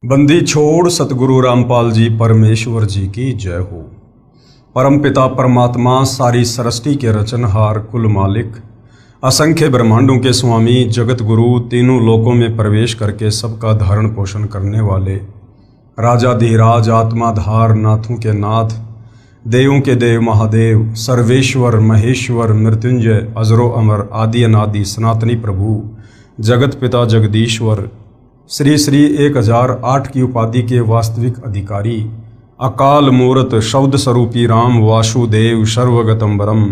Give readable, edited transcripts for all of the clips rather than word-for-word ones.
बंदी छोड़ सतगुरु रामपाल जी परमेश्वर जी की जय हो। परम पिता परमात्मा सारी सृष्टि के रचनहार कुल मालिक असंख्य ब्रह्मांडों के स्वामी जगत गुरु तीनों लोकों में प्रवेश करके सबका धारण पोषण करने वाले राजाधिराज आत्माधार नाथों के नाथ देवों के देव महादेव सर्वेश्वर महेश्वर मृत्युंजय अजरो अमर आदि अनादि सनातनी प्रभु जगत पिता जगदीश्वर श्री श्री 1008 की उपाधि के वास्तविक अधिकारी अकाल मूर्त शब्द स्वरूपी राम वासुदेव सर्वगतम्बरम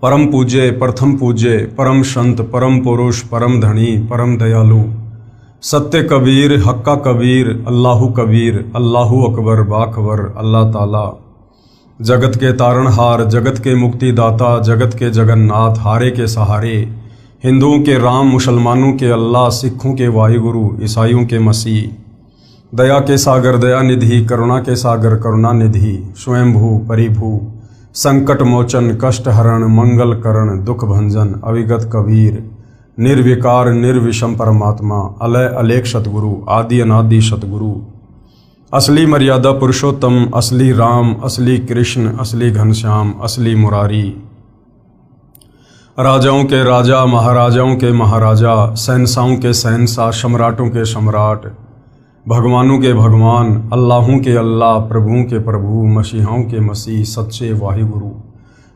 परम पूज्य प्रथम पूज्य परम संत परम पुरुष परम धनी परम दयालु सत्य कबीर हक्का कबीर अल्लाहु कबीर अल्लाहु अकबर बाखबर अल्लाह ताला जगत के तारणहार जगत के मुक्तिदाता जगत के जगन्नाथ हारे के सहारे हिंदुओं के राम मुसलमानों के अल्लाह सिखों के वाहिगुरु ईसाइयों के मसीह दया के सागर दया निधि करुणा के सागर करुणा निधि स्वयंभू परिभू संकट मोचन कष्ट हरण मंगल करण दुख भंजन अविगत कबीर निर्विकार निर्विषम परमात्मा अलय अलेख सतगुरु आदि अनादि सतगुरु असली मर्यादा पुरुषोत्तम असली राम असली कृष्ण असली घनश्याम असली मुरारी राजाओं के राजा महाराजाओं के महाराजा शहंशाहों के शहंशाह सम्राटों के सम्राट भगवानों के भगवान अल्लाहों के अल्लाह प्रभुओं के प्रभु मसीहाओं के मसीह सच्चे वाहिगुरु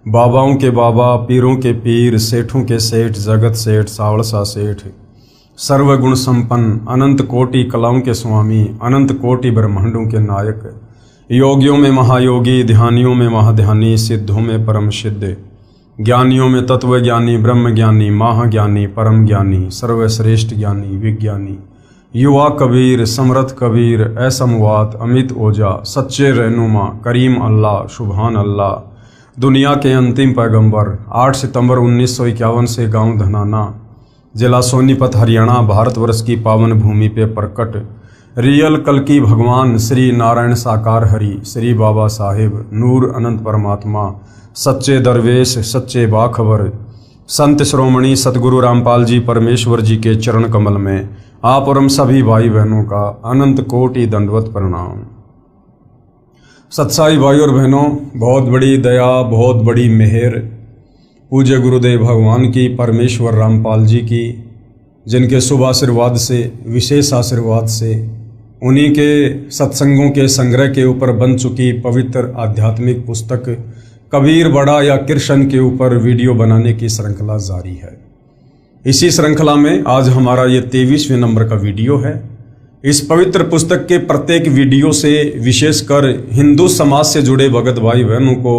बाबाओं के बाबा पीरों के पीर सेठों के सेठ जगत सेठ सावड़सा सेठ सर्वगुण संपन्न अनंत कोटि कलाओं के स्वामी अनंत कोटि ब्रह्मांडों के नायक योगियों में महायोगी ध्यानियों में महाध्यानी सिद्धों में परम सिद्ध ज्ञानियों में तत्व ज्ञानी ब्रह्म ज्ञानी महाज्ञानी परम ज्ञानी सर्वश्रेष्ठ ज्ञानी विज्ञानी युवा कबीर समर्थ कबीर ऐसमवात अमित ओजा सच्चे रहनुमा करीम अल्लाह सुभान अल्लाह दुनिया के अंतिम पैगंबर 8 सितंबर 1951 से गांव धनाना जिला सोनीपत हरियाणा भारतवर्ष की पावन भूमि पे प्रकट रियल कल्कि भगवान श्री नारायण साकार हरि श्री बाबा साहेब नूर अनंत परमात्मा सच्चे दरवेश सच्चे बाखबर संत श्रोमणी सतगुरु रामपाल जी परमेश्वर जी के चरण कमल में आप और हम सभी भाई बहनों का अनंत कोटि दंडवत प्रणाम। सत्साई भाई और बहनों, बहुत बड़ी दया बहुत बड़ी मेहर पूज्य गुरुदेव भगवान की परमेश्वर रामपाल जी की, जिनके शुभ आशीर्वाद से विशेष आशीर्वाद से उन्हीं के सत्संगों के संग्रह के ऊपर बन चुकी पवित्र आध्यात्मिक पुस्तक कबीर बड़ा या कृष्ण के ऊपर वीडियो बनाने की श्रृंखला जारी है। इसी श्रृंखला में आज हमारा ये 23वें नंबर का वीडियो है। इस पवित्र पुस्तक के प्रत्येक वीडियो से विशेषकर हिंदू समाज से जुड़े भगत भाई बहनों को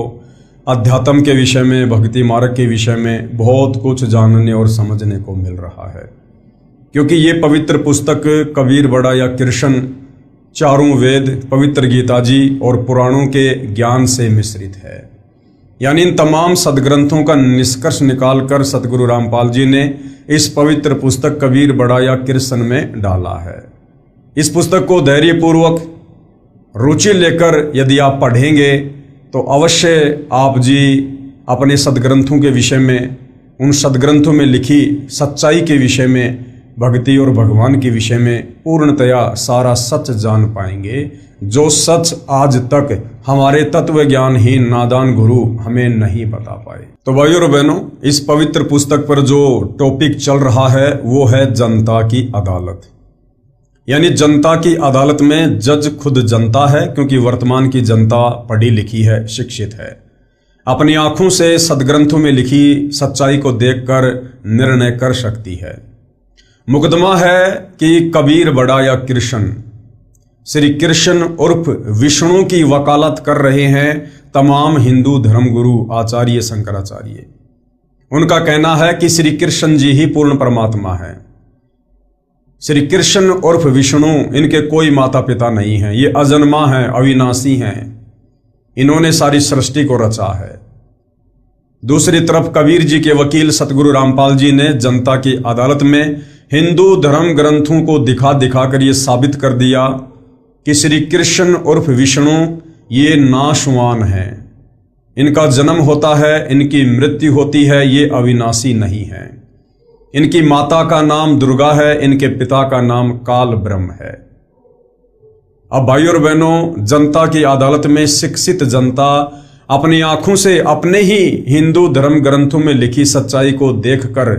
अध्यात्म के विषय में भक्ति मार्ग के विषय में बहुत कुछ जानने और समझने को मिल रहा है, क्योंकि ये पवित्र पुस्तक कबीर बड़ा या कृष्ण चारों वेद पवित्र गीता जी और पुराणों के ज्ञान से मिश्रित है। यानी इन तमाम सदग्रंथों का निष्कर्ष निकालकर सतगुरु रामपाल जी ने इस पवित्र पुस्तक कबीर बड़ा या कृष्ण में डाला है। इस पुस्तक को धैर्यपूर्वक रुचि लेकर यदि आप पढ़ेंगे तो अवश्य आप जी अपने सदग्रंथों के विषय में उन सदग्रंथों में लिखी सच्चाई के विषय में भक्ति और भगवान के विषय में पूर्णतया सारा सच जान पाएंगे, जो सच आज तक हमारे तत्व ज्ञानहीन नादान गुरु हमें नहीं बता पाए। तो भाइयों और बहनों, इस पवित्र पुस्तक पर जो टॉपिक चल रहा है वो है जनता की अदालत। यानी जनता की अदालत में जज खुद जनता है, क्योंकि वर्तमान की जनता पढ़ी लिखी है, शिक्षित है, अपनी आंखों से सदग्रंथों में लिखी सच्चाई को देखकर निर्णय कर सकती है। मुकदमा है कि कबीर बड़ा या कृष्ण श्री कृष्ण उर्फ विष्णु की वकालत कर रहे हैं तमाम हिंदू धर्मगुरु आचार्य शंकराचार्य। उनका कहना है कि श्री कृष्ण जी ही पूर्ण परमात्मा है। श्री कृष्ण उर्फ विष्णु, इनके कोई माता पिता नहीं है, ये अजन्मा है, अविनाशी हैं, इन्होंने सारी सृष्टि को रचा है। दूसरी तरफ कबीर जी के वकील सतगुरु रामपाल जी ने जनता की अदालत में हिंदू धर्म ग्रंथों को दिखा दिखाकर ये साबित कर दिया कि श्री कृष्ण उर्फ विष्णु ये नाशवान है, इनका जन्म होता है, इनकी मृत्यु होती है, ये अविनाशी नहीं है। इनकी माता का नाम दुर्गा है, इनके पिता का नाम काल ब्रह्म है। अब भाइयों और बहनों, जनता की अदालत में शिक्षित जनता अपनी आंखों से अपने ही हिंदू धर्म ग्रंथों में लिखी सच्चाई को देखकर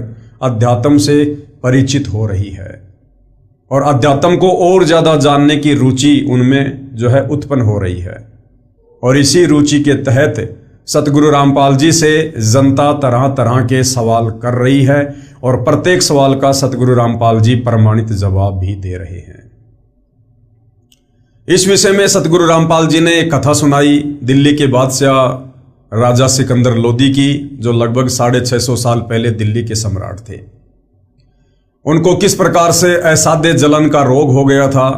अध्यात्म से परिचित हो रही है और अध्यात्म को और ज्यादा जानने की रुचि उनमें जो है उत्पन्न हो रही है। और इसी रुचि के तहत सतगुरु रामपाल जी से जनता तरह तरह के सवाल कर रही है और प्रत्येक सवाल का सतगुरु रामपाल जी प्रमाणित जवाब भी दे रहे हैं। इस विषय में सतगुरु रामपाल जी ने एक कथा सुनाई दिल्ली के बादशाह राजा सिकंदर लोदी की, जो लगभग 650 साल पहले दिल्ली के सम्राट थे। उनको किस प्रकार से असाध्य जलन का रोग हो गया था।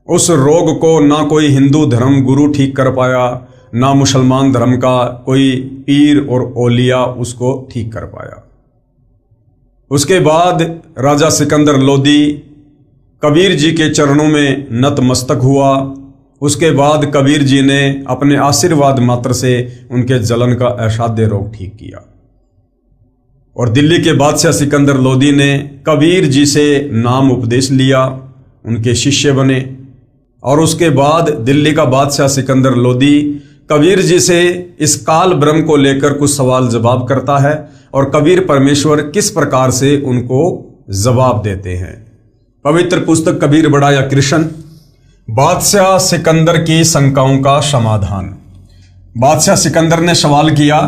उस रोग को ना कोई हिंदू धर्म गुरु ठीक कर पाया, ना मुसलमान धर्म का कोई पीर और औलिया उसको ठीक कर पाया। उसके बाद राजा सिकंदर लोदी कबीर जी के चरणों में नतमस्तक हुआ। उसके बाद कबीर जी ने अपने आशीर्वाद मात्र से उनके जलन का असाध्य रोग ठीक किया और दिल्ली के बादशाह सिकंदर लोदी ने कबीर जी से नाम उपदेश लिया, उनके शिष्य बने। और उसके बाद दिल्ली का बादशाह सिकंदर लोदी कबीर जी से इस काल ब्रह्म को लेकर कुछ सवाल जवाब करता है और कबीर परमेश्वर किस प्रकार से उनको जवाब देते हैं। पवित्र पुस्तक कबीर बढ़ाया कृष्ण, बादशाह सिकंदर की शंकाओं का समाधान। बादशाह सिकंदर ने सवाल किया।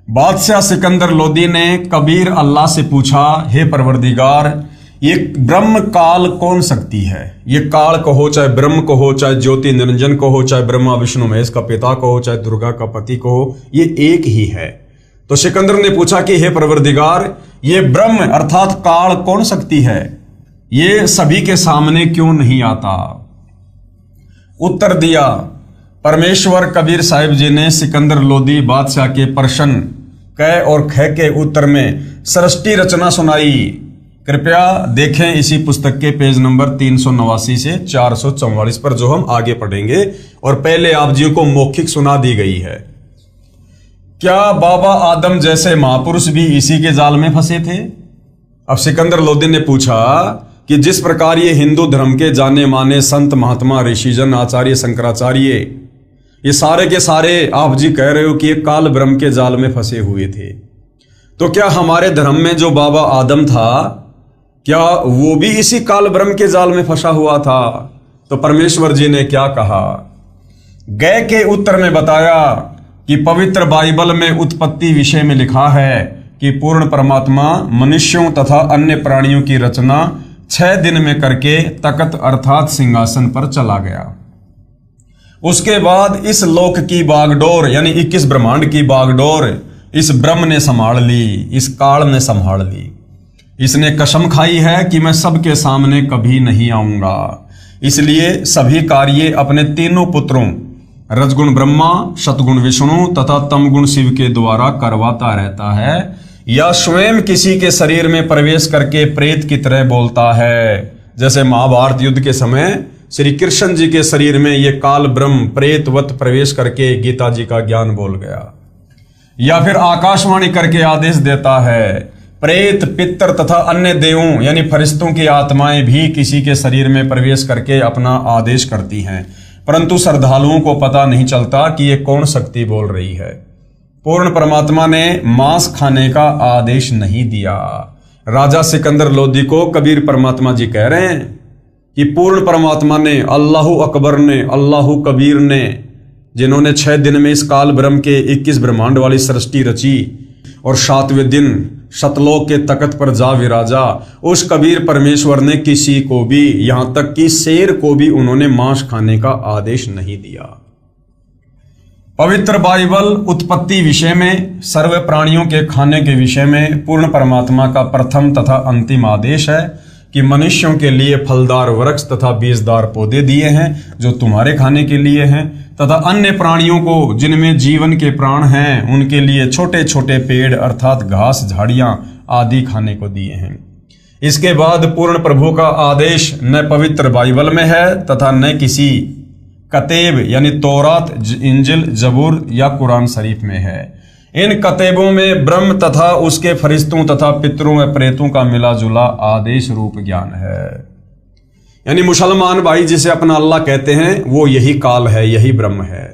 बादशाह सिकंदर लोदी ने कबीर अल्लाह से पूछा, हे परवरदिगार, ये ब्रह्म काल कौन शक्ति है? ये काल कहो, चाहे ब्रह्म कहो, चाहे ज्योति निरंजन कहो, चाहे ब्रह्मा विष्णु महेश का पिता कहो, चाहे दुर्गा का पति कहो, ये एक ही है। तो सिकंदर ने पूछा कि हे परवरदिगार, ये ब्रह्म अर्थात काल कौन शक्ति है? ये सभी के सामने क्यों नहीं आता? उत्तर दिया परमेश्वर कबीर साहिब जी ने सिकंदर लोदी बादशाह के प्रश्न क और ख के उत्तर में सृष्टि रचना सुनाई। कृपया देखें इसी पुस्तक के पेज नंबर 389 से 444 पर, जो हम आगे पढ़ेंगे। और पहले आप जी को मौखिक सुना दी गई है। क्या बाबा आदम जैसे महापुरुष भी इसी के जाल में फंसे थे? अब सिकंदर लोदी ने पूछा कि जिस प्रकार ये हिंदू धर्म के जाने माने संत महात्मा ऋषिजन आचार्य शंकराचार्य ये सारे के सारे आप जी कह रहे हो कि ये काल ब्रह्म के जाल में फंसे हुए थे, तो क्या हमारे धर्म में जो बाबा आदम था, क्या वो भी इसी काल ब्रह्म के जाल में फंसा हुआ था? तो परमेश्वर जी ने क्या कहा? गए के उत्तर में बताया कि पवित्र बाइबल में उत्पत्ति विषय में लिखा है कि पूर्ण परमात्मा मनुष्यों तथा अन्य प्राणियों की रचना 6 दिन में करके तख्त अर्थात सिंहासन पर चला गया। उसके बाद इस लोक की बागडोर यानी 21 ब्रह्मांड की बागडोर इस ब्रह्म ने संभाल ली, इस काल ने संभाल ली। इसने कसम खाई है कि मैं सबके सामने कभी नहीं आऊंगा, इसलिए सभी कार्य अपने तीनों पुत्रों रजगुण ब्रह्मा, सतगुण विष्णु तथा तमगुण शिव के द्वारा करवाता रहता है, या स्वयं किसी के शरीर में प्रवेश करके प्रेत की तरह बोलता है। जैसे महाभारत युद्ध के समय श्री कृष्ण जी के शरीर में ये काल ब्रह्म प्रेतवत प्रवेश करके गीता जी का ज्ञान बोल गया। या फिर आकाशवाणी करके आदेश देता है। प्रेत, पितर तथा अन्य देवों यानी फरिश्तों की आत्माएं भी किसी के शरीर में प्रवेश करके अपना आदेश करती हैं, परंतु श्रद्धालुओं को पता नहीं चलता कि ये कौन शक्ति बोल रही है। पूर्ण परमात्मा ने मांस खाने का आदेश नहीं दिया। राजा सिकंदर लोदी को कबीर परमात्मा जी कह रहे हैं कि पूर्ण परमात्मा ने, अल्लाहु अकबर ने, अल्लाहु कबीर ने, जिन्होंने 6 दिन में इस काल ब्रह्म के 21 ब्रह्मांड वाली सृष्टि रची और 7वें दिन सतलोक के तख्त पर जा विराजा, उस कबीर परमेश्वर ने किसी को भी, यहां तक कि शेर को भी उन्होंने मांस खाने का आदेश नहीं दिया। पवित्र बाइबल उत्पत्ति विषय में, सर्व प्राणियों के खाने के विषय में पूर्ण परमात्मा का प्रथम तथा अंतिम आदेश है कि मनुष्यों के लिए फलदार वृक्ष तथा बीजदार पौधे दिए हैं जो तुम्हारे खाने के लिए हैं, तथा अन्य प्राणियों को जिनमें जीवन के प्राण हैं उनके लिए छोटे छोटे पेड़ अर्थात घास झाड़ियां आदि खाने को दिए हैं। इसके बाद पूर्ण प्रभु का आदेश न पवित्र बाइबल में है तथा न किसी कतेब यानी तौरात, इंजिल, जबूर या कुरान शरीफ में है। इन कतेबों में ब्रह्म तथा उसके फरिश्तों तथा पितरों व प्रेतों का मिला जुला आदेश रूप ज्ञान है। यानी मुसलमान भाई जिसे अपना अल्लाह कहते हैं वो यही काल है, यही ब्रह्म है।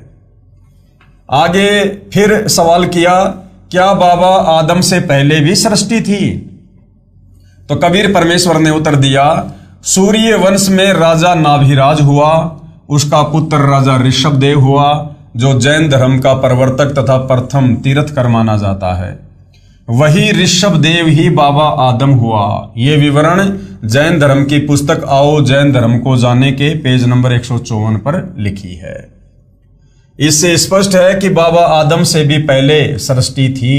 आगे फिर सवाल किया, क्या बाबा आदम से पहले भी सृष्टि थी? तो कबीर परमेश्वर ने उत्तर दिया, सूर्य वंश में राजा नाभिराज हुआ, उसका पुत्र राजा ऋषभदेव हुआ, जो जैन धर्म का प्रवर्तक तथा प्रथम तीर्थकर माना जाता है। वही ऋषभदेव ही बाबा आदम हुआ। ये विवरण जैन धर्म की पुस्तक आओ जैन धर्म को जाने के पेज नंबर 154 पर लिखी है। इससे स्पष्ट है कि बाबा आदम से भी पहले सृष्टि थी।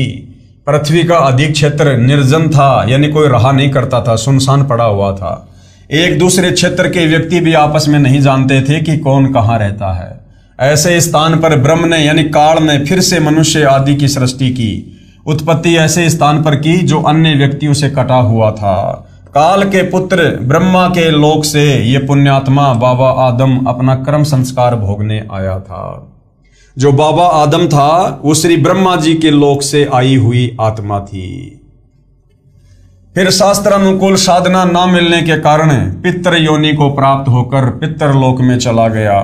पृथ्वी का अधिक क्षेत्र निर्जन था, यानी कोई रहा नहीं करता था, सुनसान पड़ा हुआ था। एक दूसरे क्षेत्र के व्यक्ति भी आपस में नहीं जानते थे कि कौन कहाँ रहता है। ऐसे स्थान पर ब्रह्म ने यानी काल ने फिर से मनुष्य आदि की सृष्टि की। उत्पत्ति ऐसे स्थान पर की जो अन्य व्यक्तियों से कटा हुआ था। काल के पुत्र ब्रह्मा के लोक से ये पुण्यात्मा बाबा आदम अपना कर्म संस्कार भोगने आया था। जो बाबा आदम था वो श्री ब्रह्मा जी के लोक से आई हुई आत्मा थी। फिर शास्त्रानुकूल साधना न मिलने के कारण पितर योनि को प्राप्त होकर पितरलोक में चला गया।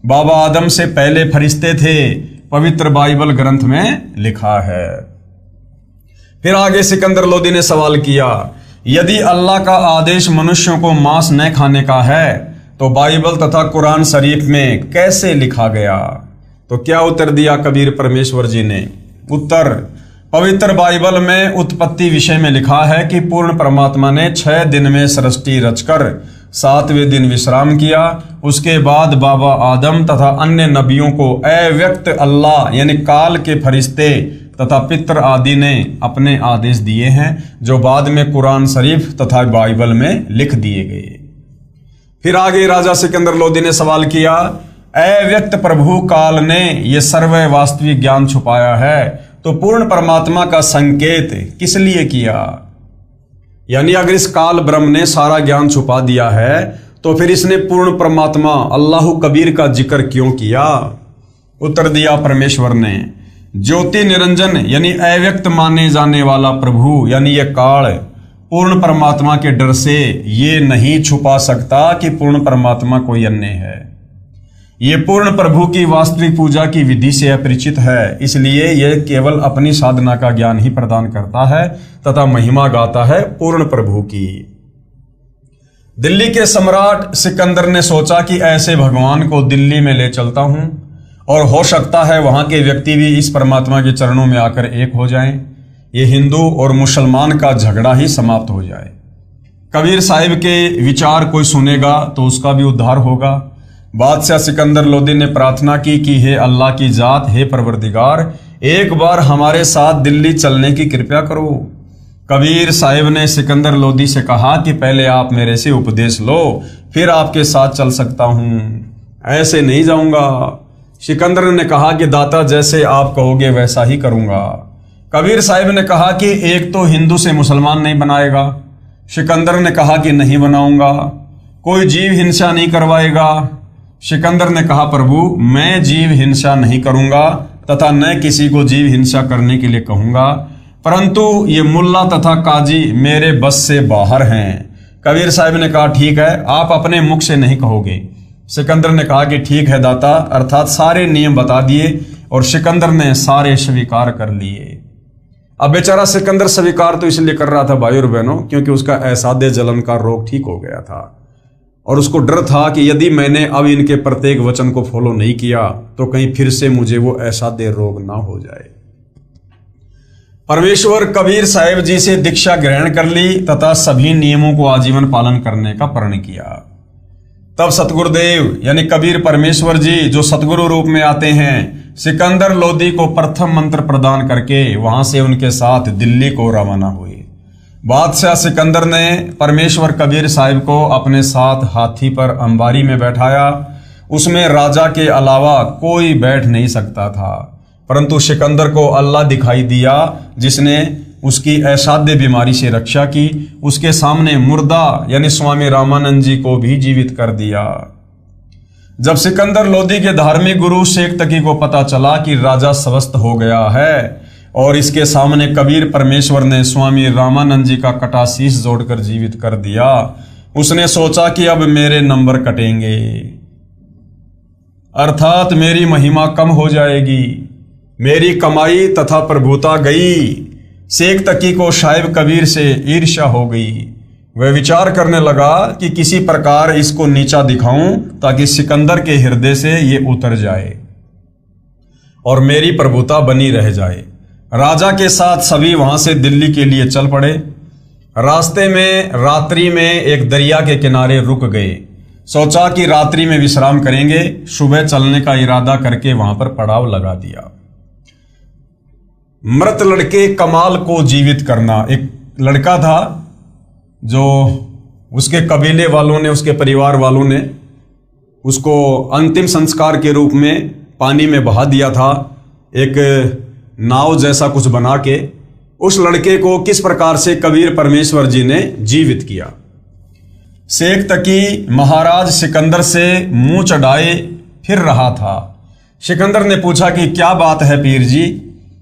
बाबा आदम से पहले फरिश्ते थे, पवित्र बाइबल ग्रंथ में लिखा है। फिर आगे सिकंदर लोदी ने सवाल किया, यदि अल्लाह का आदेश मनुष्यों को मांस न खाने का है तो बाइबल तथा कुरान शरीफ में कैसे लिखा गया? तो क्या उत्तर दिया कबीर परमेश्वर जी ने? उत्तर, पवित्र बाइबल में उत्पत्ति विषय में लिखा है कि पूर्ण परमात्मा ने 6 दिन में सृष्टि रचकर 7वें दिन विश्राम किया। उसके बाद बाबा आदम तथा अन्य नबियों को अव्यक्त अल्लाह यानी काल के फरिश्ते तथा पितर आदि ने अपने आदेश दिए हैं, जो बाद में कुरान शरीफ तथा बाइबल में लिख दिए गए। फिर आगे राजा सिकंदर लोदी ने सवाल किया, अव्यक्त प्रभु काल ने यह सर्व वास्तविक ज्ञान छुपाया है, तो पूर्ण परमात्मा का संकेत किस लिए किया? यानी अगर इस काल ब्रह्म ने सारा ज्ञान छुपा दिया है तो फिर इसने पूर्ण परमात्मा अल्लाह कबीर का जिक्र क्यों किया? उत्तर दिया परमेश्वर ने, ज्योति निरंजन यानी अव्यक्त माने जाने वाला प्रभु यानी यह काल पूर्ण परमात्मा के डर से ये नहीं छुपा सकता कि पूर्ण परमात्मा कोई अन्य है। ये पूर्ण प्रभु की वास्तविक पूजा की विधि से अपरिचित है, इसलिए यह केवल अपनी साधना का ज्ञान ही प्रदान करता है तथा महिमा गाता है पूर्ण प्रभु की। दिल्ली के सम्राट सिकंदर ने सोचा कि ऐसे भगवान को दिल्ली में ले चलता हूं और हो सकता है वहां के व्यक्ति भी इस परमात्मा के चरणों में आकर एक हो जाएं। ये हिंदू और मुसलमान का झगड़ा ही समाप्त हो जाए। कबीर साहिब के विचार कोई सुनेगा तो उसका भी उद्धार होगा। बादशाह सिकंदर लोदी ने प्रार्थना की कि हे अल्लाह की जात, हे परवरदिगार, एक बार हमारे साथ दिल्ली चलने की कृपा करो। कबीर साहिब ने सिकंदर लोदी से कहा कि पहले आप मेरे से उपदेश लो, फिर आपके साथ चल सकता हूं, ऐसे नहीं जाऊंगा। सिकंदर ने कहा कि दाता जैसे आप कहोगे वैसा ही करूंगा। कबीर साहिब ने कहा कि एक तो हिंदू से मुसलमान नहीं बनाएगा। सिकंदर ने कहा कि नहीं बनाऊंगा। कोई जीव हिंसा नहीं करवाएगा। सिकंदर ने कहा प्रभु मैं जीव हिंसा नहीं करूंगा तथा न किसी को जीव हिंसा करने के लिए कहूंगा, परंतु ये मुल्ला तथा काजी मेरे बस से बाहर हैं। कबीर साहिब ने कहा ठीक है, आप अपने मुख से नहीं कहोगे। सिकंदर ने कहा कि ठीक है दाता, अर्थात सारे नियम बता दिए और सिकंदर ने सारे स्वीकार कर लिए। अब बेचारा सिकंदर स्वीकार तो इसलिए कर रहा था भाई और बहनों, क्योंकि उसका असाध्य जलन का रोग ठीक हो गया था और उसको डर था कि यदि मैंने अब इनके प्रत्येक वचन को फॉलो नहीं किया तो कहीं फिर से मुझे वो असाध्य रोग ना हो जाए। परमेश्वर कबीर साहिब जी से दीक्षा ग्रहण कर ली तथा सभी नियमों को आजीवन पालन करने का प्रण किया। तब सतगुरुदेव यानी कबीर परमेश्वर जी जो सतगुरु रूप में आते हैं, सिकंदर लोदी को प्रथम मंत्र प्रदान करके वहां से उनके साथ दिल्ली को रवाना हुए। बादशाह सिकंदर ने परमेश्वर कबीर साहिब को अपने साथ हाथी पर अंबारी में बैठाया। उसमें राजा के अलावा कोई बैठ नहीं सकता था, परंतु सिकंदर को अल्लाह दिखाई दिया जिसने उसकी असाध्य बीमारी से रक्षा की। उसके सामने मुर्दा यानी स्वामी रामानंद जी को भी जीवित कर दिया। जब सिकंदर लोदी के धार्मिक गुरु शेख तकी को पता चला कि राजा स्वस्थ हो गया है, और इसके सामने कबीर परमेश्वर ने स्वामी रामानंद जी का कटा शीश जोड़कर जीवित कर दिया। उसने सोचा कि अब मेरे नंबर कटेंगे, अर्थात मेरी महिमा कम हो जाएगी, मेरी कमाई तथा प्रभुता गई। शेख तकी को शायब कबीर से ईर्ष्या हो गई। वह विचार करने लगा कि किसी प्रकार इसको नीचा दिखाऊं ताकि सिकंदर के हृदय से ये उतर जाए और मेरी प्रभुता बनी रह जाए। राजा के साथ सभी वहां से दिल्ली के लिए चल पड़े। रास्ते में रात्रि में एक दरिया के किनारे रुक गए। सोचा कि रात्रि में विश्राम करेंगे, सुबह चलने का इरादा करके वहां पर पड़ाव लगा दिया। मृत लड़के कमाल को जीवित करना। एक लड़का था जो उसके कबीले वालों ने, उसके परिवार वालों ने उसको अंतिम संस्कार के रूप में पानी में बहा दिया था, एक नाव जैसा कुछ बना के। उस लड़के को किस प्रकार से कबीर परमेश्वर जी ने जीवित किया। शेख तकी महाराज सिकंदर से मुंह चढ़ाए फिर रहा था। सिकंदर ने पूछा कि क्या बात है पीर जी।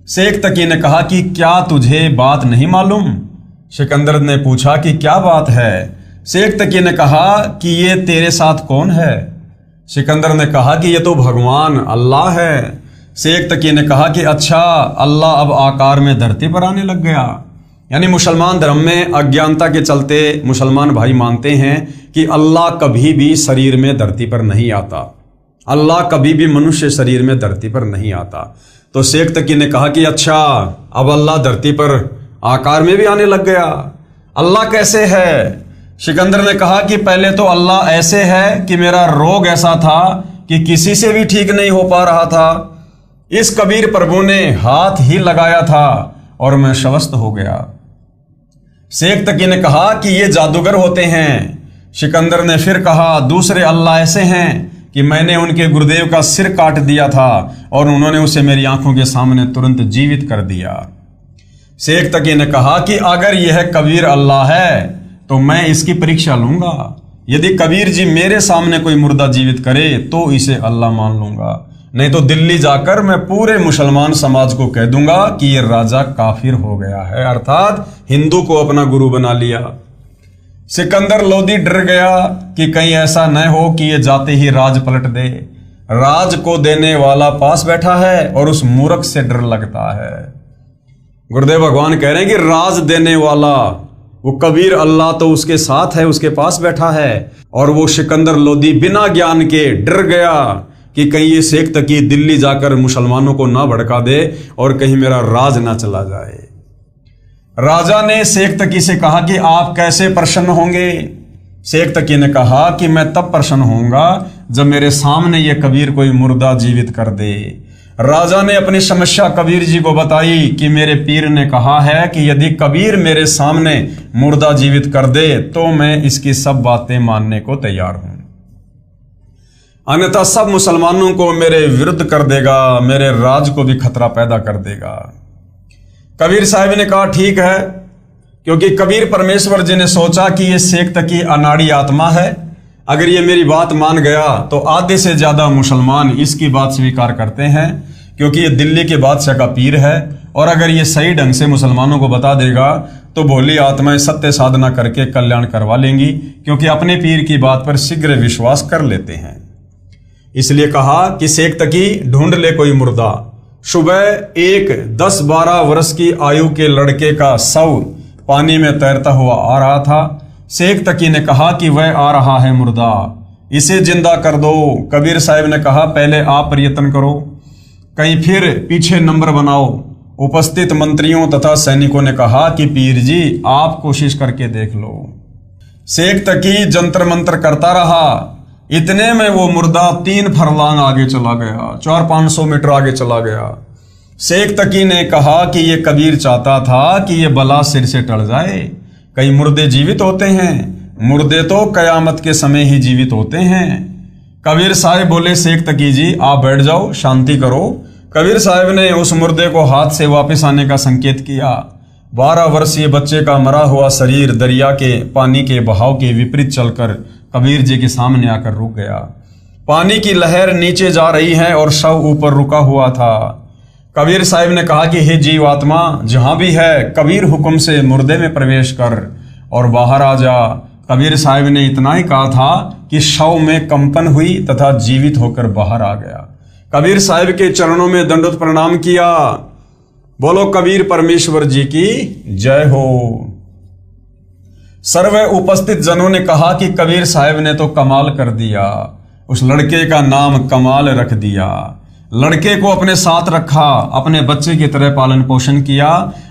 शेख तकी ने कहा कि क्या तुझे बात नहीं मालूम। सिकंदर ने पूछा कि क्या बात है। शेख तकी ने कहा कि ये तेरे साथ कौन है। सिकंदर ने कहा कि ये तो भगवान अल्लाह है। शेख तकी ने कहा कि अच्छा, अल्लाह अब आकार में धरती पर आने लग गया। यानी मुसलमान धर्म में अज्ञानता के चलते मुसलमान भाई मानते हैं कि अल्लाह कभी भी शरीर में धरती पर नहीं आता, अल्लाह कभी भी मनुष्य शरीर में धरती पर नहीं आता। तो शेख तकी ने कहा कि अच्छा, अब अल्लाह धरती पर आकार में भी आने लग गया। अल्लाह कैसे है? सिकंदर ने कहा कि पहले तो अल्लाह ऐसे है कि मेरा रोग ऐसा था कि किसी से भी ठीक नहीं हो पा रहा था। इस कबीर प्रभु ने हाथ ही लगाया था और मैं स्वस्थ हो गया। शेख तकी ने कहा कि ये जादूगर होते हैं। सिकंदर ने फिर कहा दूसरे अल्लाह ऐसे हैं कि मैंने उनके गुरुदेव का सिर काट दिया था और उन्होंने उसे मेरी आंखों के सामने तुरंत जीवित कर दिया। शेख तकी ने कहा कि अगर यह कबीर अल्लाह है तो मैं इसकी परीक्षा लूंगा। यदि कबीर जी मेरे सामने कोई मुर्दा जीवित करे तो इसे अल्लाह मान लूंगा, नहीं तो दिल्ली जाकर मैं पूरे मुसलमान समाज को कह दूंगा कि ये राजा काफिर हो गया है, अर्थात हिंदू को अपना गुरु बना लिया। सिकंदर लोदी डर गया कि कहीं ऐसा न हो कि ये जाते ही राज पलट दे। राज को देने वाला पास बैठा है और उस मूर्ख से डर लगता है। गुरुदेव भगवान कह रहे हैं कि राज देने वाला वो कबीर अल्लाह तो उसके साथ है, उसके पास बैठा है, और वो सिकंदर लोदी बिना ज्ञान के डर गया कि कहीं ये शेख तकी दिल्ली जाकर मुसलमानों को ना भड़का दे और कहीं मेरा राज ना चला जाए। राजा ने शेख तकी से कहा कि आप कैसे प्रसन्न होंगे। शेख तकी ने कहा कि मैं तब प्रसन्न होऊंगा जब मेरे सामने ये कबीर कोई मुर्दा जीवित कर दे। राजा ने अपनी समस्या कबीर जी को बताई कि मेरे पीर ने कहा है कि यदि कबीर मेरे सामने मुर्दा जीवित कर दे तो मैं इसकी सब बातें मानने को तैयार हूं, अन्यथा सब मुसलमानों को मेरे विरुद्ध कर देगा, मेरे राज को भी खतरा पैदा कर देगा। कबीर साहब ने कहा ठीक है, क्योंकि कबीर परमेश्वर जी ने सोचा कि ये शेख तकी अनाड़ी आत्मा है, अगर ये मेरी बात मान गया तो आधे से ज्यादा मुसलमान इसकी बात स्वीकार करते हैं, क्योंकि ये दिल्ली के बादशाह का पीर है, और अगर ये सही ढंग से मुसलमानों को बता देगा तो भोली आत्माएं सत्य साधना करके कल्याण करवा लेंगी, क्योंकि अपने पीर की बात पर शीघ्र विश्वास कर लेते हैं। इसलिए कहा कि शेख तकी ढूंढ ले कोई मुर्दा। सुबह एक 10-12 वर्ष की आयु के लड़के का शव पानी में तैरता हुआ आ रहा था। शेख तकी ने कहा कि वह आ रहा है मुर्दा, इसे जिंदा कर दो। कबीर साहब ने कहा पहले आप प्रयत्न करो, कहीं फिर पीछे नंबर बनाओ। उपस्थित मंत्रियों तथा सैनिकों ने कहा कि पीर जी आप कोशिश करके देख लो। शेख तकी जंतर मंतर करता रहा। इतने में वो मुर्दा 3 फरलांग आगे चला गया, 400-500 मीटर आगे चला गया। शेख तकी ने कहा कि ये कबीर चाहता था कि ये बला सिर से टल जाए। कई मुर्दे जीवित होते हैं, मुर्दे तो कयामत के समय ही जीवित होते हैं। कबीर साहब बोले शेख तकी जी आप बैठ जाओ, शांति करो। कबीर साहब ने उस मुर्दे को हाथ से वापस आने का संकेत किया। 12 वर्षीय बच्चे का मरा हुआ शरीर दरिया के पानी के बहाव के विपरीत चलकर कबीर जी के सामने आकर रुक गया। पानी की लहर नीचे जा रही है और शव ऊपर रुका हुआ था। कबीर साहब ने कहा कि हे जीवात्मा, जहां भी है कबीर हुक्म से मुर्दे में प्रवेश कर और बाहर आ जा। कबीर साहब ने इतना ही कहा था कि शव में कंपन हुई तथा जीवित होकर बाहर आ गया। कबीर साहब के चरणों में दंडवत प्रणाम किया। बोलो कबीर परमेश्वर जी की जय हो। सर्व उपस्थित जनों ने कहा कि कबीर साहब ने तो कमाल कर दिया। उस लड़के का नाम कमाल रख दिया। लड़के को अपने साथ रखा, अपने बच्चे की तरह पालन पोषण किया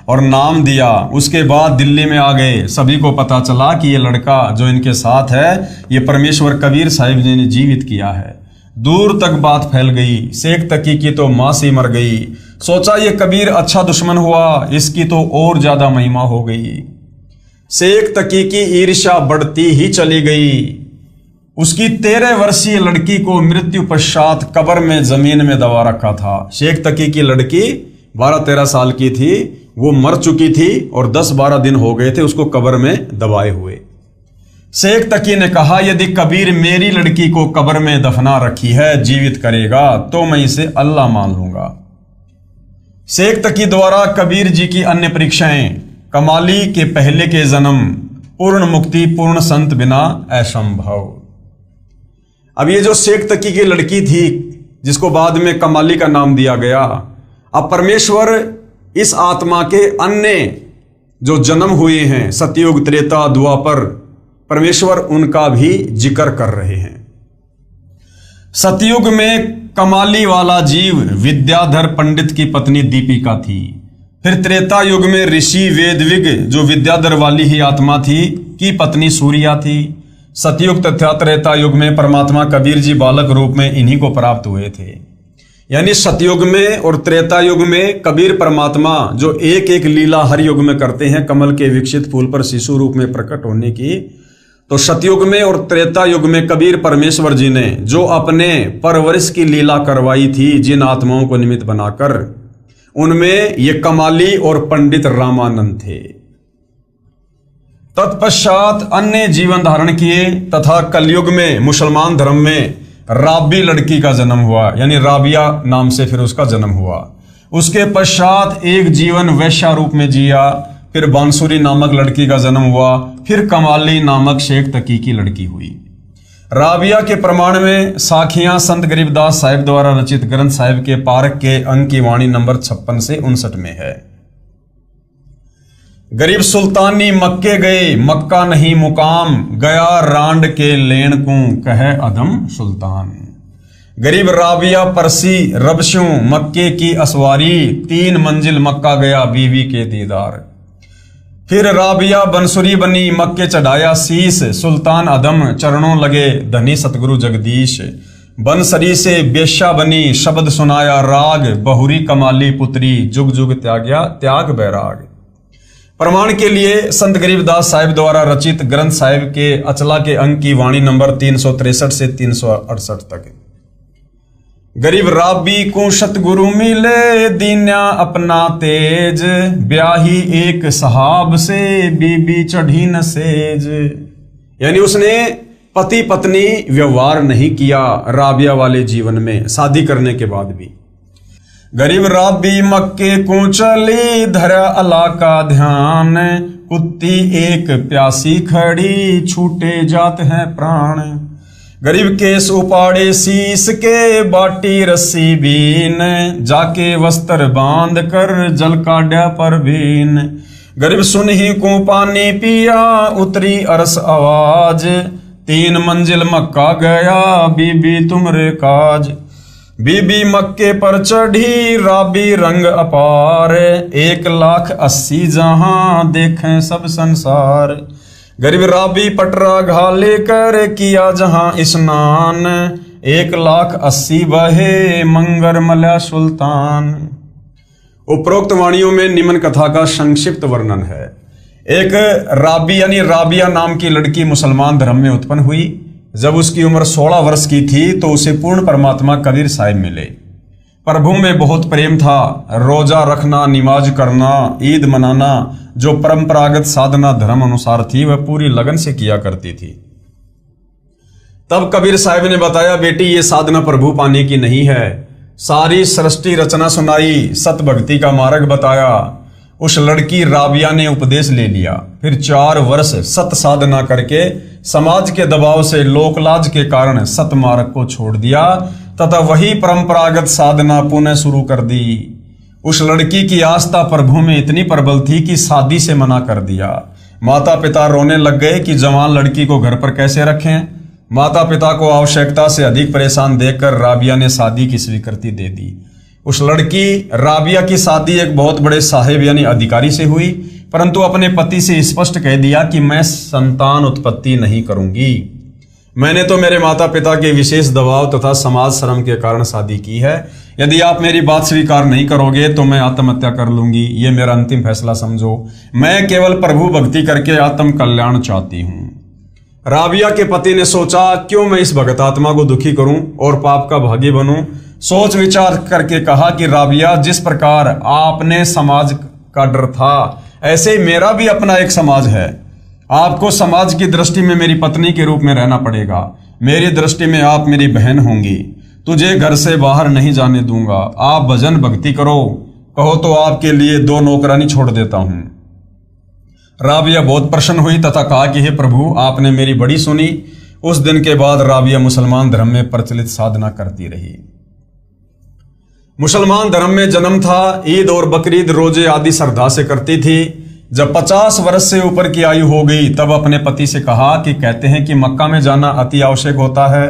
और नाम दिया। उसके बाद दिल्ली में आ गए। सभी को पता चला कि ये लड़का जो इनके साथ है ये परमेश्वर कबीर साहिब जी ने जीवित किया है। दूर तक बात फैल गई। शेख तकी की तो मां सी मर गई। सोचा ये कबीर अच्छा दुश्मन हुआ, इसकी तो और ज्यादा महिमा हो गई। शेख तकी की ईर्ष्या बढ़ती ही चली गई। उसकी 13 वर्षीय लड़की को मृत्यु पश्चात कब्र में जमीन में दबा रखा था। शेख तकी की लड़की 12-13 साल की थी, वो मर चुकी थी और 10-12 दिन हो गए थे उसको कब्र में दबाए हुए। शेख तकी ने कहा, यदि कबीर मेरी लड़की को कब्र में दफना रखी है, जीवित करेगा तो मैं इसे अल्लाह मान लूंगा। शेख तकी द्वारा कबीर जी की अन्य परीक्षाएं, कमाली के पहले के जन्म, पूर्ण मुक्ति, पूर्ण संत बिना असंभव। अब ये जो शेख तकी की लड़की थी जिसको बाद में कमाली का नाम दिया गया, अब परमेश्वर इस आत्मा के अन्य जो जन्म हुए हैं सतयुग, त्रेता, द्वापर, परमेश्वर उनका भी जिक्र कर रहे हैं। सतयुग में कमाली वाला जीव विद्याधर पंडित की पत्नी दीपिका थी। फिर त्रेता युग में ऋषि वेदविग जो विद्याधर वाली ही आत्मा थी की पत्नी सूर्या थी। सतयुग तथा त्रेता युग में परमात्मा कबीर जी बालक रूप में इन्हीं को प्राप्त हुए थे। यानी सतयुग में और त्रेता युग में कबीर परमात्मा जो एक एक लीला हर युग में करते हैं, कमल के विकसित फूल पर शिशु रूप में प्रकट होने की, तो सतयुग में और त्रेता युग में कबीर परमेश्वर जी ने जो अपने परवरिश की लीला करवाई थी जिन आत्माओं को निमित्त बनाकर, उनमें ये कमाली और पंडित रामानंद थे। तत्पश्चात अन्य जीवन धारण किए तथा कलयुग में मुसलमान धर्म में राबी लड़की का जन्म हुआ, यानी राबिया नाम से फिर उसका जन्म हुआ। उसके पश्चात एक जीवन वैश्या रूप में जिया। फिर बांसुरी नामक लड़की का जन्म हुआ। फिर कमाली नामक शेख तकी की लड़की हुई। राबिया के प्रमाण में साखियां संत गरीबदास साहिब द्वारा रचित ग्रंथ साहिब के पारक के अंक की वाणी नंबर 56 से 59 में है। गरीब सुल्तानी मक्के गए, मक्का नहीं मुकाम, गया रांड के लेन को कहे अदम सुल्तान। गरीब राबिया परसी रबशू मक्के की असवारी, 3 मंजिल मक्का गया बीवी के दीदार। फिर राबिया बंसुरी बनी, मक्के चढ़ाया शीस, सुल्तान अदम चरणों लगे धनी सतगुरु जगदीश। बंसरी से बेश्या बनी, शब्द सुनाया राग, बहुरी कमाली पुत्री, जुग जुग त्याग्या त्याग बैराग। प्रमाण के लिए संत गरीबदास साहिब द्वारा रचित ग्रंथ साहिब के अचला के अंक की वाणी नंबर 363 से 368 तक। गरीब राबी को सतगुरु मिले, दीन्या अपना तेज, ब्याही एक सहाब से, बीबी चढ़ी न सेज। यानी उसने पति पत्नी व्यवहार नहीं किया राबिया वाले जीवन में, शादी करने के बाद भी। गरीब राबी मक्के को चली, धरा अला का ध्यान, कुत्ती एक प्यासी खड़ी, छूटे जात हैं प्राण। गरीब केस उपाड़े शीस के, बाटी रस्सी बीन, जाके वस्त्र बांध कर जल काढ़ा पर बीन। गरीब सुनही को पानी पिया, उतरी अरस आवाज, 3 मंजिल मक्का गया बीबी तुमरे काज। बीबी मक्के पर चढ़ी, राबी रंग अपार, 1,80,000 जहां देखें सब संसार। गरीब राबी पटरा घा लेकर किया जहां स्नान, 1,80,000 बहे मंगर मल्या सुल्तान। उपरोक्त वाणियों में निम्न कथा का संक्षिप्त वर्णन है। एक राबी यानी राबिया नाम की लड़की मुसलमान धर्म में उत्पन्न हुई। जब उसकी उम्र 16 वर्ष की थी तो उसे पूर्ण परमात्मा कबीर साहिब मिले। प्रभु में बहुत प्रेम था। रोजा रखना, नमाज करना, ईद मनाना जो परंपरागत साधना धर्म अनुसार थी वह पूरी लगन से किया करती थी। तब कबीर साहिब ने बताया, बेटी ये साधना प्रभु पाने की नहीं है, सारी सृष्टि रचना सुनाई, सत भक्ति का मार्ग बताया। उस लड़की राबिया ने उपदेश ले लिया। फिर 4 वर्ष सत साधना करके समाज के दबाव से, लोकलाज के कारण सत मार्ग को छोड़ दिया तथा वही परंपरागत साधना पुनः शुरू कर दी। उस लड़की की आस्था प्रभु में इतनी प्रबल थी कि शादी से मना कर दिया। माता पिता रोने लग गए कि जवान लड़की को घर पर कैसे रखें। माता पिता को आवश्यकता से अधिक परेशान देखकर राबिया ने शादी की स्वीकृति दे दी। उस लड़की राबिया की शादी एक बहुत बड़े साहिब यानी अधिकारी से हुई, परंतु अपने पति से स्पष्ट कह दिया कि मैं संतान उत्पत्ति नहीं करूंगी। मैंने तो मेरे माता पिता के विशेष दबाव तथा समाज श्रम के कारण शादी की है। यदि आप मेरी बात स्वीकार नहीं करोगे तो मैं आत्महत्या कर लूंगी। ये मेरा अंतिम फैसला समझो। मैं केवल प्रभु भक्ति करके आत्म कल्याण चाहती हूँ। राबिया के पति ने सोचा, क्यों मैं इस भगत आत्मा को दुखी करूं और पाप का भागी बनूं। सोच विचार करके कहा कि राबिया, जिस प्रकार आपने समाज का डर था, ऐसे ही मेरा भी अपना एक समाज है। आपको समाज की दृष्टि में मेरी पत्नी के रूप में रहना पड़ेगा। मेरी दृष्टि में आप मेरी बहन होंगी। तुझे घर से बाहर नहीं जाने दूंगा। आप भजन भक्ति करो, कहो तो आपके लिए 2 नौकरानी छोड़ देता हूं। राबिया बहुत प्रसन्न हुई तथा कहा कि हे प्रभु, आपने मेरी बड़ी सुनी। उस दिन के बाद राबिया मुसलमान धर्म में प्रचलित साधना करती रही। मुसलमान धर्म में जन्म था। ईद और बकरीद, रोजे आदि श्रद्धा से करती थी। जब 50 वर्ष से ऊपर की आयु हो गई तब अपने पति से कहा कि कहते हैं कि मक्का में जाना अति आवश्यक होता है।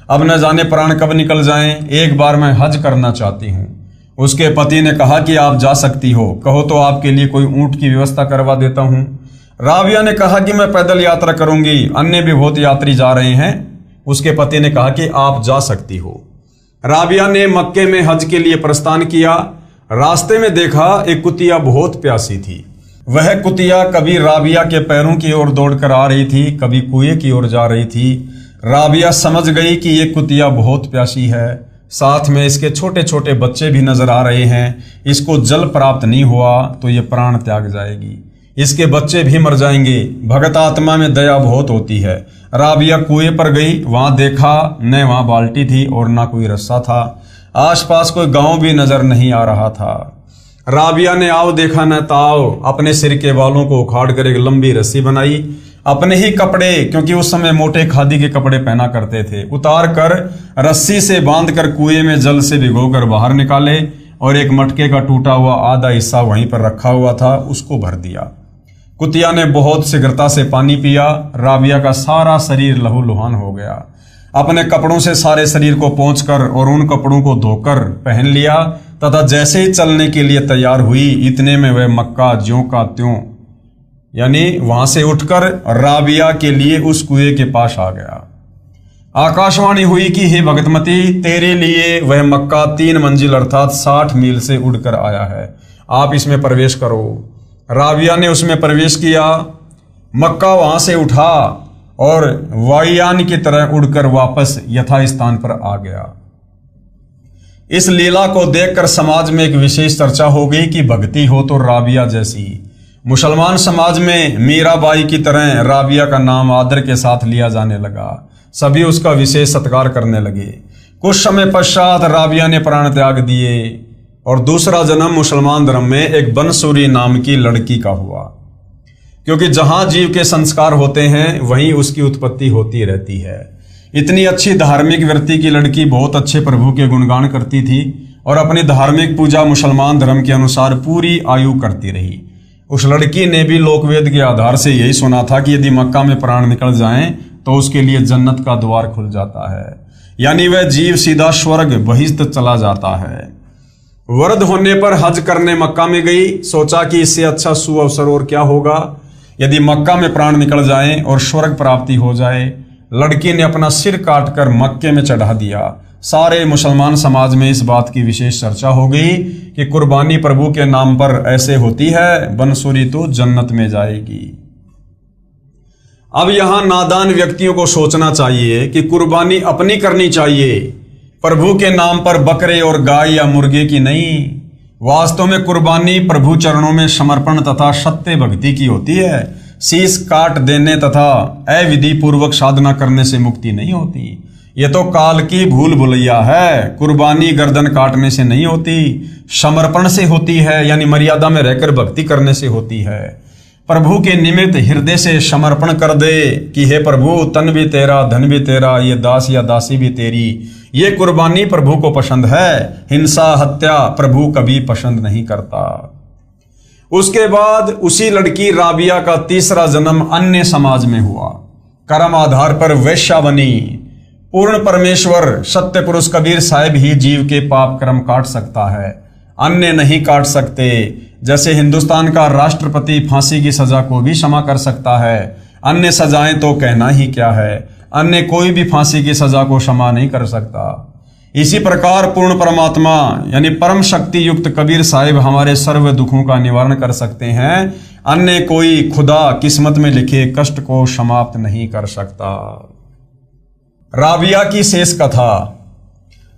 अब न जाने प्राण कब निकल जाएं। एक बार मैं हज करना चाहती हूँ। उसके पति ने कहा कि आप जा सकती हो, कहो तो आपके लिए कोई ऊंट की व्यवस्था करवा देता हूँ। राबिया ने कहा कि मैं पैदल यात्रा करूंगी, अन्य भी बहुत यात्री जा रहे हैं। उसके पति ने कहा कि आप जा सकती हो। राबिया ने मक्के में हज के लिए प्रस्थान किया। रास्ते में देखा एक कुतिया बहुत प्यासी थी। वह कुतिया कभी राबिया के पैरों की ओर दौड़कर आ रही थी, कभी कुएं की ओर जा रही थी। राबिया समझ गई कि ये कुतिया बहुत प्यासी है, साथ में इसके छोटे छोटे बच्चे भी नजर आ रहे हैं। इसको जल प्राप्त नहीं हुआ तो ये प्राण त्याग जाएगी, इसके बच्चे भी मर जाएंगे। भगत आत्मा में दया बहुत होती है। राबिया कुएं पर गई, वहां देखा न वहां बाल्टी थी और ना कोई रस्सा था। आसपास कोई गांव भी नजर नहीं आ रहा था। राबिया ने आओ देखा न ताओ, अपने सिर के बालों को उखाड़ कर एक लंबी रस्सी बनाई। अपने ही कपड़े, क्योंकि उस समय मोटे खादी के कपड़े पहना करते थे, उतार कर रस्सी से बांध कर कुएं में जल से भिगोकर बाहर निकाले और एक मटके का टूटा हुआ आधा हिस्सा वहीं पर रखा हुआ था, उसको भर दिया। कुतिया ने बहुत शीघ्रता से पानी पिया। राबिया का सारा शरीर लहूलुहान हो गया। अपने कपड़ों से सारे शरीर को पोंछकर और उन कपड़ों को धोकर पहन लिया तथा जैसे ही चलने के लिए तैयार हुई, इतने में वह मक्का ज्यों का त्यों यानी वहां से उठकर राबिया के लिए उस कुएं के पास आ गया। आकाशवाणी हुई कि हे भगतमती, तेरे लिए वह मक्का 3 मंजिल अर्थात 60 मील से उड़कर आया है। आप इसमें प्रवेश करो। राबिया ने उसमें प्रवेश किया। मक्का वहां से उठा और वायुयान की तरह उड़कर वापस यथास्थान पर आ गया। इस लीला को देखकर समाज में एक विशेष चर्चा हो गई कि भक्ति हो तो राबिया जैसी। मुसलमान समाज में मीराबाई की तरह राबिया का नाम आदर के साथ लिया जाने लगा। सभी उसका विशेष सत्कार करने लगे। कुछ समय पश्चात राबिया ने प्राण त्याग दिए और दूसरा जन्म मुसलमान धर्म में एक बनसूरी नाम की लड़की का हुआ। क्योंकि जहां जीव के संस्कार होते हैं वहीं उसकी उत्पत्ति होती रहती है। इतनी अच्छी धार्मिक वृत्ति की लड़की बहुत अच्छे प्रभु के गुणगान करती थी और अपनी धार्मिक पूजा मुसलमान धर्म के अनुसार पूरी आयु करती रही। उस लड़की ने भी लोकवेद के आधार से यही सुना था कि यदि मक्का में प्राण निकल जाएं तो उसके लिए जन्नत का द्वार खुल जाता है, यानी वह जीव सीधा स्वर्ग बहिश्त चला जाता है। वृद्ध होने पर हज करने मक्का में गई। सोचा कि इससे अच्छा सुअवसर और क्या होगा यदि मक्का में प्राण निकल जाएं और स्वर्ग प्राप्ति हो जाए। लड़की ने अपना सिर काटकर मक्के में चढ़ा दिया। सारे मुसलमान समाज में इस बात की विशेष चर्चा हो गई कि कुर्बानी प्रभु के नाम पर ऐसे होती है, बनसूरी तो जन्नत में जाएगी। अब यहां नादान व्यक्तियों को सोचना चाहिए कि कुर्बानी अपनी करनी चाहिए, प्रभु के नाम पर बकरे और गाय या मुर्गे की नहीं। वास्तव में कुर्बानी प्रभु चरणों में समर्पण तथा सत्य भक्ति की होती है। शीश काट देने तथा अविधि पूर्वक साधना करने से मुक्ति नहीं होती। ये तो काल की भूल भुलैया है। कुर्बानी गर्दन काटने से नहीं होती, समर्पण से होती है, यानी मर्यादा में रहकर भक्ति करने से होती है। प्रभु के निमित्त हृदय से समर्पण कर दे कि हे प्रभु, तन भी तेरा, धन भी तेरा, ये दास या दासी भी तेरी। ये कुर्बानी प्रभु को पसंद है। हिंसा हत्या प्रभु कभी पसंद नहीं करता। उसके बाद उसी लड़की राबिया का तीसरा जन्म अन्य समाज में हुआ। कर्म आधार पर वैश्या बनी। पूर्ण परमेश्वर सत्य पुरुष कबीर साहिब ही जीव के पाप कर्म काट सकता है, अन्य नहीं काट सकते। जैसे हिंदुस्तान का राष्ट्रपति फांसी की सजा को भी क्षमा कर सकता है, अन्य सजाएं तो कहना ही क्या है, अन्य कोई भी फांसी की सजा को क्षमा नहीं कर सकता। इसी प्रकार पूर्ण परमात्मा यानी परम शक्ति युक्त कबीर साहिब हमारे सर्व दुखों का निवारण कर सकते हैं, अन्य कोई खुदा किस्मत में लिखे कष्ट को समाप्त नहीं कर सकता। राबिया की शेष कथा।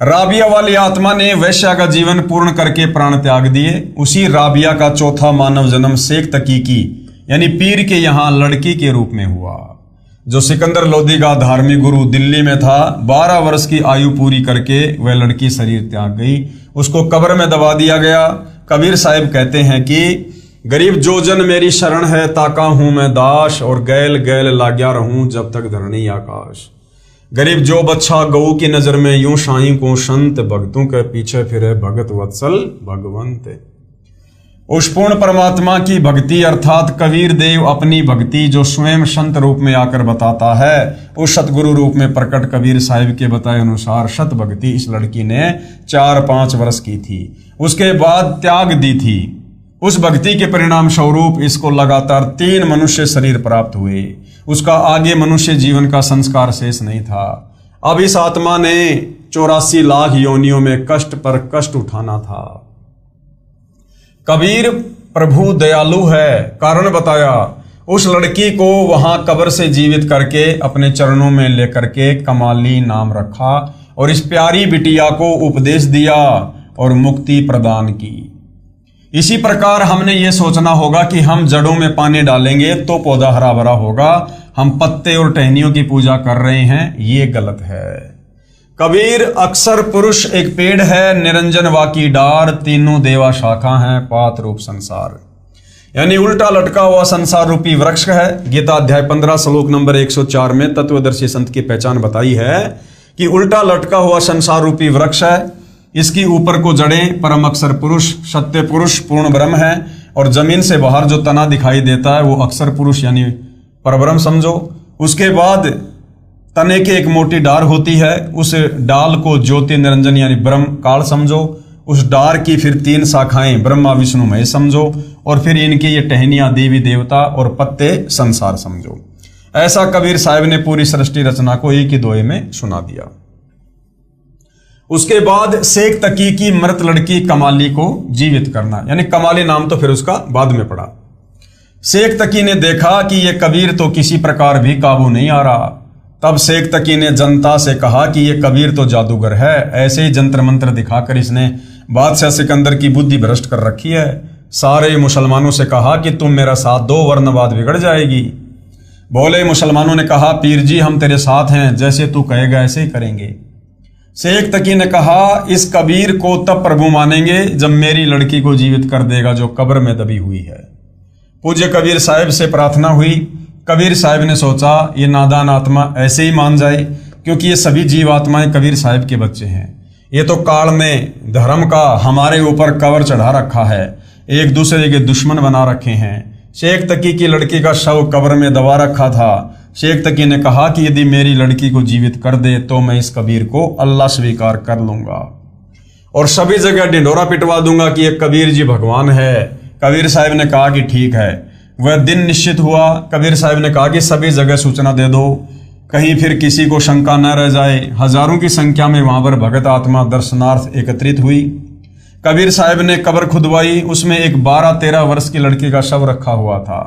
राबिया वाली आत्मा ने वैश्या का जीवन पूर्ण करके प्राण त्याग दिए। उसी राबिया का चौथा मानव जन्म शेख तकी की यानी पीर के यहाँ लड़की के रूप में हुआ। जो सिकंदर लोदी का धार्मिक गुरु दिल्ली में था, 12 वर्ष की आयु पूरी करके वह लड़की शरीर त्याग गई। उसको कब्र में दबा दिया गया। कबीर साहिब कहते हैं कि गरीब जो जन मेरी शरण है, ताका हूं मैं दास, और गैल गैल लाग्या रहूं जब तक धरणी आकाश। गरीब जो बच्चा गऊ की नजर में, यूं साईं को संत, भक्तों के पीछे फिरे भगत वत्सल भगवंत। उस पूर्ण परमात्मा की भक्ति अर्थात कबीर देव अपनी भक्ति जो स्वयं संत रूप में आकर बताता है, उस सतगुरु रूप में प्रकट कबीर साहिब के बताए अनुसार सत भक्ति इस लड़की ने 4-5 वर्ष की थी। उसके बाद त्याग दी थी। उस भक्ति के परिणाम स्वरूप इसको लगातार 3 मनुष्य शरीर प्राप्त हुए। उसका आगे मनुष्य जीवन का संस्कार शेष नहीं था। अब इस आत्मा ने 84 लाख योनियों में कष्ट पर कष्ट उठाना था। कबीर प्रभु दयालु है, कारण बताया। उस लड़की को वहां कब्र से जीवित करके अपने चरणों में लेकर के कमाली नाम रखा और इस प्यारी बिटिया को उपदेश दिया और मुक्ति प्रदान की। इसी प्रकार हमने ये सोचना होगा कि हम जड़ों में पानी डालेंगे तो पौधा हरा भरा होगा, हम पत्ते और टहनियों की पूजा कर रहे हैं, ये गलत है। कबीर अक्सर पुरुष एक पेड़ है, निरंजन वाकी डार, तीनों देवा शाखा हैं, पात रूप संसार। यानी उल्टा लटका हुआ संसार रूपी वृक्ष है। गीता अध्याय 15 श्लोक नंबर 104 में तत्वदर्शी संत की पहचान बताई है कि उल्टा लटका हुआ संसार रूपी वृक्ष है। इसकी ऊपर को जड़ें परम अक्षर पुरुष, सत्य पुरुष, पूर्ण ब्रह्म है, और जमीन से बाहर जो तना दिखाई देता है वो अक्षर पुरुष यानी परब्रह्म समझो। उसके बाद तने के एक मोटी डार होती है, उस डाल को ज्योति निरंजन यानी ब्रह्म काल समझो। उस डार की फिर 3 शाखाएं ब्रह्मा विष्णु महेश समझो, और फिर इनके ये टहनियां देवी देवता और पत्ते संसार समझो। ऐसा कबीर साहिब ने पूरी सृष्टि रचना को एक ही दोहे में सुना दिया। उसके बाद शेख तकी की मृत लड़की कमाली को जीवित करना, यानी कमाली नाम तो फिर उसका बाद में पड़ा। शेख तकी ने देखा कि यह कबीर तो किसी प्रकार भी काबू नहीं आ रहा। तब शेख तकी ने जनता से कहा कि यह कबीर तो जादूगर है, ऐसे ही जंत्र मंत्र दिखाकर इसने बादशाह सिकंदर की बुद्धि भ्रष्ट कर रखी है। सारे मुसलमानों से कहा कि तुम मेरा साथ दो वरना बात बिगड़ जाएगी। बोले मुसलमानों ने कहा पीर जी हम तेरे साथ हैं, जैसे तू कहेगा ऐसे ही करेंगे। शेख तकी ने कहा इस कबीर को तब प्रभु मानेंगे जब मेरी लड़की को जीवित कर देगा जो कब्र में दबी हुई है। पूज्य कबीर साहिब से प्रार्थना हुई। कबीर साहिब ने सोचा ये नादान आत्मा ऐसे ही मान जाए, क्योंकि ये सभी जीव आत्माएं कबीर साहिब के बच्चे हैं। ये तो काल ने धर्म का हमारे ऊपर कवर चढ़ा रखा है, एक दूसरे के दुश्मन बना रखे हैं। शेख तकी की लड़की का शव कब्र में दबा रखा था। शेख तकी ने कहा कि यदि मेरी लड़की को जीवित कर दे तो मैं इस कबीर को अल्लाह स्वीकार कर लूंगा और सभी जगह ढिंढोरा पिटवा दूंगा कि ये कबीर जी भगवान है। कबीर साहिब ने कहा कि ठीक है। वह दिन निश्चित हुआ। कबीर साहिब ने कहा कि सभी जगह सूचना दे दो, कहीं फिर किसी को शंका न रह जाए। हजारों की संख्या में वहां पर भगत आत्मा दर्शनार्थ एकत्रित हुई। कबीर साहिब ने कब्र खुदवाई, उसमें एक 12-13 वर्ष की लड़की का शव रखा हुआ था।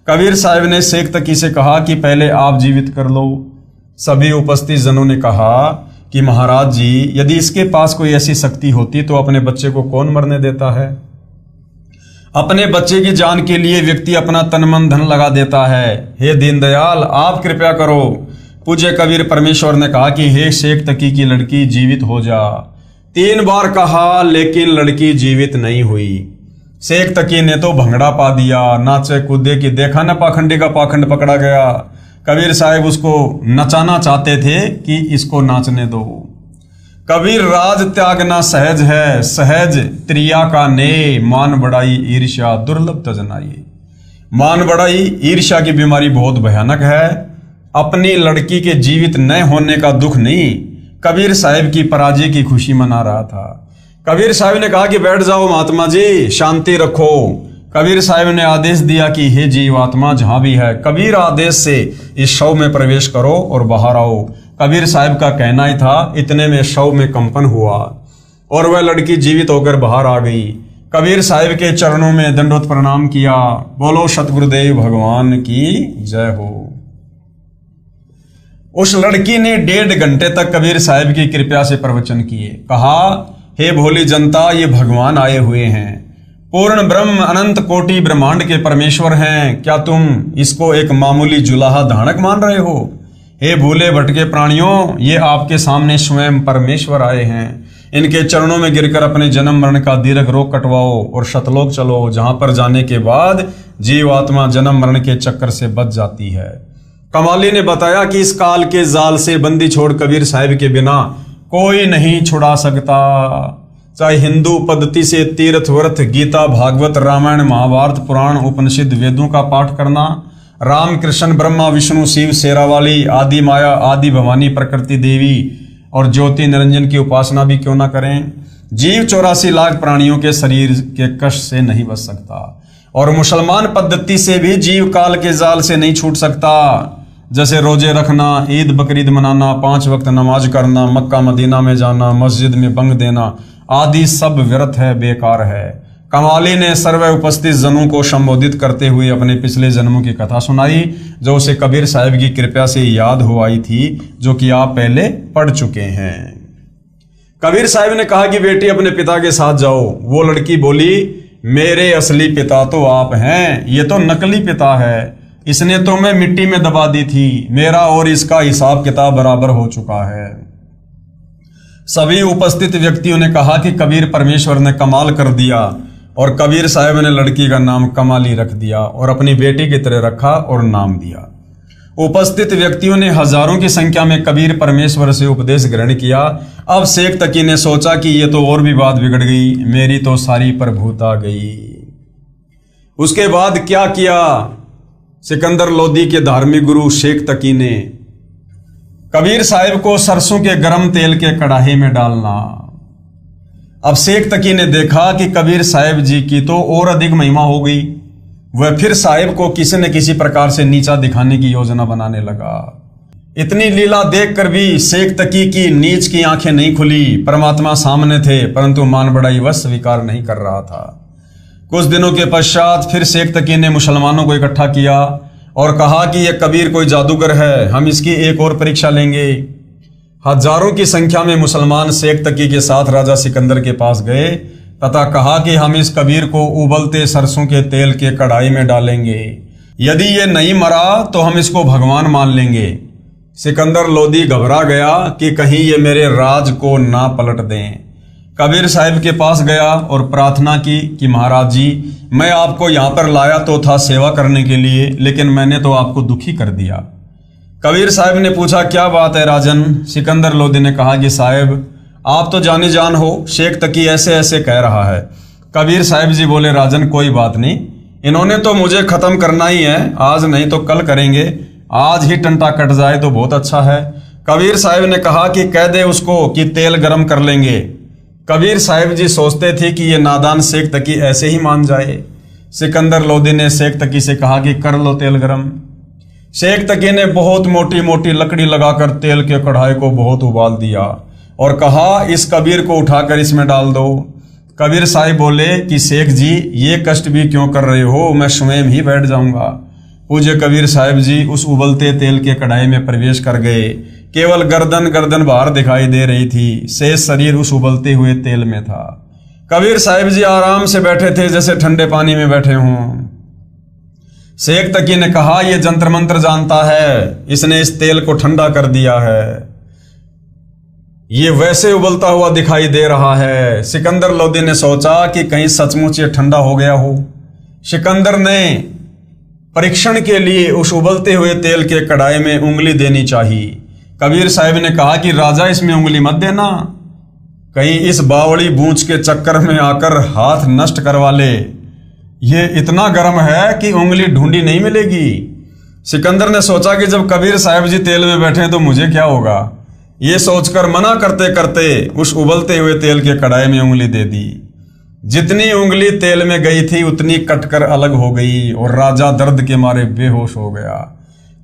कबीर साहिब ने शेख तकी से कहा कि पहले आप जीवित कर लो। सभी उपस्थित जनों ने कहा कि महाराज जी यदि इसके पास कोई ऐसी शक्ति होती तो अपने बच्चे को कौन मरने देता है। अपने बच्चे की जान के लिए व्यक्ति अपना तन मन धन लगा देता है। हे दीनदयाल आप कृपया करो, पूज्य कबीर परमेश्वर ने कहा कि हे शेख तकी की लड़की जीवित हो जा। 3 बार कहा लेकिन लड़की जीवित नहीं हुई। शेख तकी ने तो भंगड़ा पा दिया, नाचे कूदे कि देखा न पाखंडी का पाखंड पकड़ा गया। कबीर साहब उसको नचाना चाहते थे कि इसको नाचने दो। कबीर राज त्यागना सहज है, सहज त्रिया का ने, मान बढ़ाई ईर्ष्या दुर्लभ तजनाई। मान बढ़ाई ईर्ष्या की बीमारी बहुत भयानक है। अपनी लड़की के जीवित न होने का दुख नहीं, कबीर साहब की पराजय की खुशी मना रहा था। कबीर साहब ने कहा कि बैठ जाओ महात्मा जी, शांति रखो। कबीर साहब ने आदेश दिया कि हे जीवात्मा जहां भी है, कबीर आदेश से इस शव में प्रवेश करो और बाहर आओ। कबीर साहब का कहना ही था, इतने में शव में कंपन हुआ और वह लड़की जीवित होकर बाहर आ गई। कबीर साहब के चरणों में दंडवत प्रणाम किया। बोलो सतगुरुदेव भगवान की जय हो। उस लड़की ने 1.5 घंटे तक कबीर साहब की कृपा से प्रवचन किए। कहा, हे भोली जनता, ये भगवान आए हुए हैं, पूर्ण ब्रह्म अनंत कोटि ब्रह्मांड के परमेश्वर हैं। क्या तुम इसको एक मामूली जुलाहा धानक मान रहे हो? हे भूले भटके प्राणियों, ये आपके सामने स्वयं परमेश्वर आए हैं। इनके चरणों में गिरकर अपने जन्म मरण का दीर्घ रोग कटवाओ और शतलोक चलो, जहां पर जाने के बाद जीवात्मा जन्म मरण के चक्कर से बच जाती है। कमाली ने बताया कि इस काल के जाल से बंदी छोड़ कबीर साहब के बिना कोई नहीं छुड़ा सकता। चाहे हिंदू पद्धति से तीर्थ व्रत, गीता, भागवत, रामायण, महाभारत, पुराण, उपनिषद, वेदों का पाठ करना, राम कृष्ण ब्रह्मा विष्णु शिव शेरावाली, आदि माया, आदि भवानी, प्रकृति देवी और ज्योति निरंजन की उपासना भी क्यों ना करें, जीव 84 लाख प्राणियों के शरीर के कष्ट से नहीं बच सकता। और मुसलमान पद्धति से भी जीव काल के जाल से नहीं छूट सकता। जैसे रोजे रखना, ईद बकरीद मनाना, 5 वक्त नमाज करना, मक्का मदीना में जाना, मस्जिद में बंग देना आदि सब व्यर्थ है, बेकार है। कमाली ने सर्व उपस्थित जनों को संबोधित करते हुए अपने पिछले जन्मों की कथा सुनाई, जो उसे कबीर साहब की कृपा से याद हो आई थी, जो कि आप पहले पढ़ चुके हैं। कबीर साहब ने कहा कि बेटी अपने पिता के साथ जाओ। वो लड़की बोली, मेरे असली पिता तो आप हैं, ये तो नकली पिता है। इसने तो मैं मिट्टी में दबा दी थी। मेरा और इसका हिसाब किताब बराबर हो चुका है। सभी उपस्थित व्यक्तियों ने कहा कि कबीर परमेश्वर ने कमाल कर दिया, और कबीर साहब ने लड़की का नाम कमाली रख दिया और अपनी बेटी की तरह रखा और नाम दिया। उपस्थित व्यक्तियों ने हजारों की संख्या में कबीर परमेश्वर से उपदेश ग्रहण किया। अब शेख तकी ने सोचा कि ये तो और भी बात बिगड़ गई, मेरी तो सारी प्रभुता गई। उसके बाद क्या किया? सिकंदर लोदी के धार्मिक गुरु शेख तकी ने कबीर साहब को सरसों के गर्म तेल के कड़ाही में डालना। अब शेख तकी ने देखा कि कबीर साहब जी की तो और अधिक महिमा हो गई। वह फिर साहब को किसी न किसी प्रकार से नीचा दिखाने की योजना बनाने लगा। इतनी लीला देखकर भी शेख तकी की नीच की आंखें नहीं खुली। परमात्मा सामने थे, परंतु मान बढ़ाई वह स्वीकार नहीं कर रहा था। कुछ दिनों के पश्चात फिर शेख तकी ने मुसलमानों को इकट्ठा किया और कहा कि यह कबीर कोई जादूगर है, हम इसकी एक और परीक्षा लेंगे। हजारों की संख्या में मुसलमान शेख तकी के साथ राजा सिकंदर के पास गए तथा कहा कि हम इस कबीर को उबलते सरसों के तेल के कढ़ाई में डालेंगे। यदि ये नहीं मरा तो हम इसको भगवान मान लेंगे। सिकंदर लोदी घबरा गया कि कहीं ये मेरे राज को ना पलट दें। कबीर साहब के पास गया और प्रार्थना की कि महाराज जी, मैं आपको यहाँ पर लाया तो था सेवा करने के लिए, लेकिन मैंने तो आपको दुखी कर दिया। कबीर साहब ने पूछा, क्या बात है राजन? सिकंदर लोदी ने कहा कि साहब आप तो जानी जान हो, शेख तकी ऐसे ऐसे कह रहा है। कबीर साहब जी बोले, राजन कोई बात नहीं, इन्होंने तो मुझे खत्म करना ही है, आज नहीं तो कल करेंगे, आज ही टंटा कट जाए तो बहुत अच्छा है। कबीर साहब ने कहा कि कह दे उसको कि तेल गरम कर लेंगे। कबीर साहब जी सोचते थे कि ये नादान शेख तकी ऐसे ही मान जाए। सिकंदर लोदी ने शेख तकी से कहा कि कर लो तेल गरम। शेख तकी ने बहुत मोटी मोटी लकड़ी लगाकर तेल के कढ़ाई को बहुत उबाल दिया और कहा, इस कबीर को उठाकर इसमें डाल दो। कबीर साहब बोले कि शेख जी ये कष्ट भी क्यों कर रहे हो, मैं स्वयं ही बैठ जाऊंगा। पूज्य कबीर साहब जी उस उबलते तेल के कढ़ाई में प्रवेश कर गए। केवल गर्दन बाहर दिखाई दे रही थी, शेष शरीर उस उबलते हुए तेल में था। कबीर साहब जी आराम से बैठे थे, जैसे ठंडे पानी में बैठे हों। शेख तकी ने कहा, यह जंतर मंत्र जानता है, इसने इस तेल को ठंडा कर दिया है, ये वैसे उबलता हुआ दिखाई दे रहा है। सिकंदर लोदी ने सोचा कि कहीं सचमुच ये ठंडा हो गया हो। सिकंदर ने परीक्षण के लिए उस उबलते हुए तेल के कढ़ाई में उंगली देनी चाहिए। कबीर साहब ने कहा कि राजा इसमें उंगली मत देना, कहीं इस बावड़ी बूंच के चक्कर में आकर हाथ नष्ट करवा ले, ये इतना गर्म है कि उंगली ढूंढी नहीं मिलेगी। सिकंदर ने सोचा कि जब कबीर साहब जी तेल में बैठे तो मुझे क्या होगा। ये सोचकर मना करते करते उस उबलते हुए तेल के कढ़ाई में उंगली दे दी। जितनी उंगली तेल में गई थी उतनी कटकर अलग हो गई और राजा दर्द के मारे बेहोश हो गया।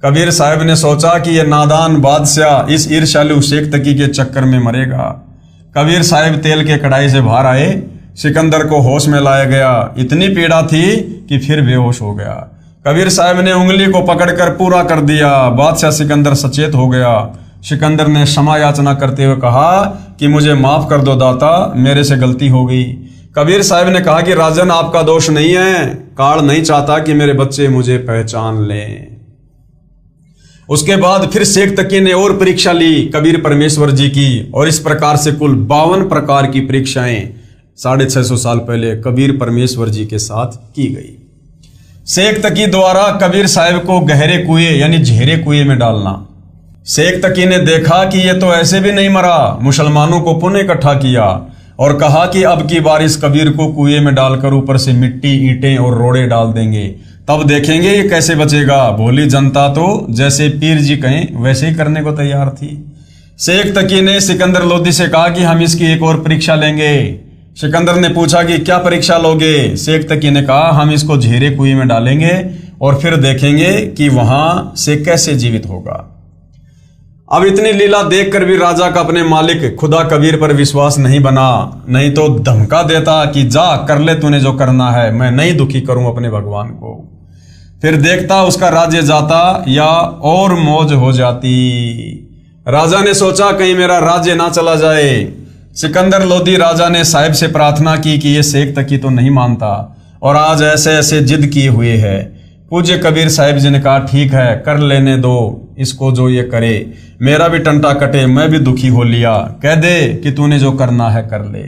कबीर साहब ने सोचा कि यह नादान बादशाह इस ईर्ष्यालु शेख तकी के चक्कर में मरेगा। कबीर साहब तेल के कढ़ाई से बाहर आए, सिकंदर को होश में लाया गया। इतनी पीड़ा थी कि फिर बेहोश हो गया। कबीर साहब ने उंगली को पकड़कर पूरा कर दिया। बादशाह सिकंदर सचेत हो गया। सिकंदर ने क्षमा याचना करते हुए कहा कि मुझे माफ कर दो दाता, मेरे से गलती हो गई। कबीर साहब ने कहा कि राजन आपका दोष नहीं है, काल नहीं चाहता कि मेरे बच्चे मुझे पहचान लें। उसके बाद फिर शेख तकी ने और परीक्षा ली कबीर परमेश्वर जी की, और इस प्रकार से कुल 52 प्रकार की परीक्षाएं 650 साल पहले कबीर परमेश्वर जी के साथ की गई। शेख तकी द्वारा कबीर साहब को गहरे कुएं यानी झेरे कुएं में डालना। शेख तकी ने देखा कि ये तो ऐसे भी नहीं मरा, मुसलमानों को पुनः इकट्ठा किया और कहा कि अब की बार इस कबीर को कुएं में डालकर ऊपर से मिट्टी, ईंटें और रोड़े डाल देंगे, तब देखेंगे ये कैसे बचेगा। भोली जनता तो जैसे पीर जी कहें वैसे ही करने को तैयार थी। शेख तकी ने सिकंदर लोदी से कहा कि हम इसकी एक और परीक्षा लेंगे। सिकंदर ने पूछा कि क्या परीक्षा लोगे। शेख तकी ने कहा, हम इसको झेरे कुएं में डालेंगे और फिर देखेंगे कि वहां से कैसे जीवित होगा। अब इतनी लीला देखकर भी राजा का अपने मालिक खुदा कबीर पर विश्वास नहीं बना, नहीं तो धमका देता कि जा कर ले तूने जो करना है, मैं नहीं दुखी करूं अपने भगवान को। फिर देखता उसका राज्य जाता या और मौज हो जाती। राजा ने सोचा कहीं मेरा राज्य ना चला जाए। सिकंदर लोदी राजा ने साहिब से प्रार्थना की कि ये शेख तकी तो नहीं मानता और आज ऐसे ऐसे जिद किए हुए है। पूज्य कबीर साहिब जी ने कहा, ठीक है, कर लेने दो इसको, जो ये करे, मेरा भी टंटा कटे, मैं भी दुखी हो लिया, कह दे कि तूने जो करना है कर ले।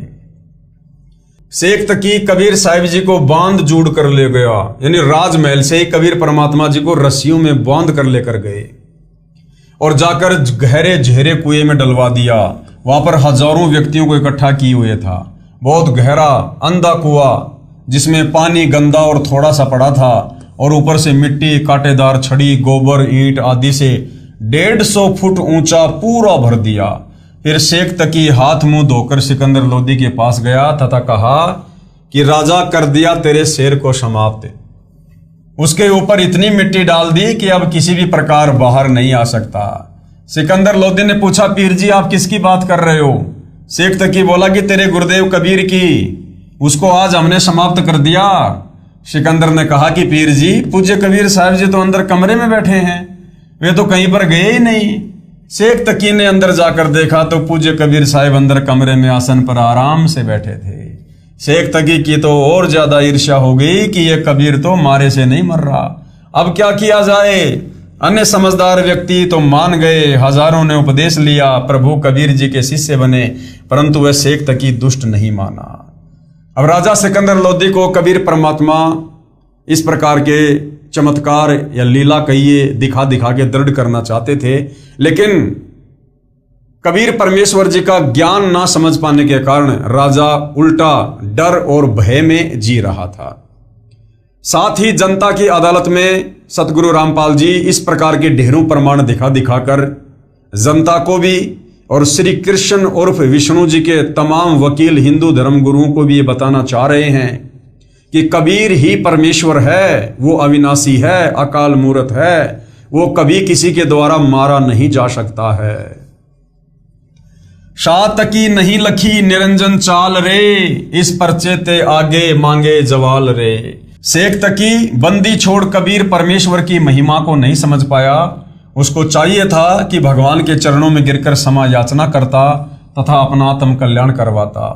शेख तकी कबीर साहिब जी को बांध जूड़ कर ले गया, यानी राजमहल से ही कबीर परमात्मा जी को रस्सियों में बांध कर लेकर गए और जाकर गहरे झेरे कुएं में डलवा दिया। वहां पर हजारों व्यक्तियों को इकट्ठा किए हुए था। बहुत गहरा अंधा कुआं जिसमें पानी गंदा और थोड़ा सा पड़ा था और ऊपर से मिट्टी, कांटेदार छड़ी, गोबर, ईंट आदि से 150 फुट ऊंचा पूरा भर दिया। फिर शेख तकी हाथ मुंह धोकर सिकंदर लोदी के पास गया तथा कहा कि राजा कर दिया तेरे शेर को समाप्त। उसके ऊपर इतनी मिट्टी डाल दी कि अब किसी भी प्रकार बाहर नहीं आ सकता। सिकंदर लोदी ने पूछा, पीर जी आप किसकी बात कर रहे हो। शेख तकी बोला कि तेरे गुरुदेव कबीर की, उसको आज हमने समाप्त कर दिया। सिकंदर ने कहा कि पीर जी, पूज्य कबीर साहब जी तो अंदर कमरे में बैठे हैं, वे तो कहीं पर गए ही नहीं। शेख तकी ने अंदर जाकर देखा तो पूज्य कबीर साहब अंदर कमरे में आसन पर आराम से बैठे थे। शेख तकी की तो और ज्यादा ईर्ष्या हो गई कि यह कबीर तो मारे से नहीं मर रहा, अब क्या किया जाए। अन्य समझदार व्यक्ति तो मान गए, हजारों ने उपदेश लिया, प्रभु कबीर जी के शिष्य बने, परंतु वह शेख तकी दुष्ट नहीं माना। अब राजा सिकंदर लोदी को कबीर परमात्मा इस प्रकार के चमत्कार या लीला कहिए दिखा दिखा के दृढ़ करना चाहते थे, लेकिन कबीर परमेश्वर जी का ज्ञान ना समझ पाने के कारण राजा उल्टा डर और भय में जी रहा था। साथ ही जनता की अदालत में सतगुरु रामपाल जी इस प्रकार के ढेरों प्रमाण दिखा दिखाकर जनता को भी और श्री कृष्ण उर्फ विष्णु जी के तमाम वकील हिंदू धर्म गुरुओं को भी ये बताना चाह रहे हैं कि कबीर ही परमेश्वर है, वो अविनाशी है, अकाल मूर्त है, वो कभी किसी के द्वारा मारा नहीं जा सकता है। शाह तकी नहीं लखी निरंजन चाल रे, इस पर्चे ते आगे मांगे जवाल रे। शेख तकी बंदी छोड़ कबीर परमेश्वर की महिमा को नहीं समझ पाया। उसको चाहिए था कि भगवान के चरणों में गिरकर क्षमा याचना करता तथा अपना आत्म कल्याण करवाता,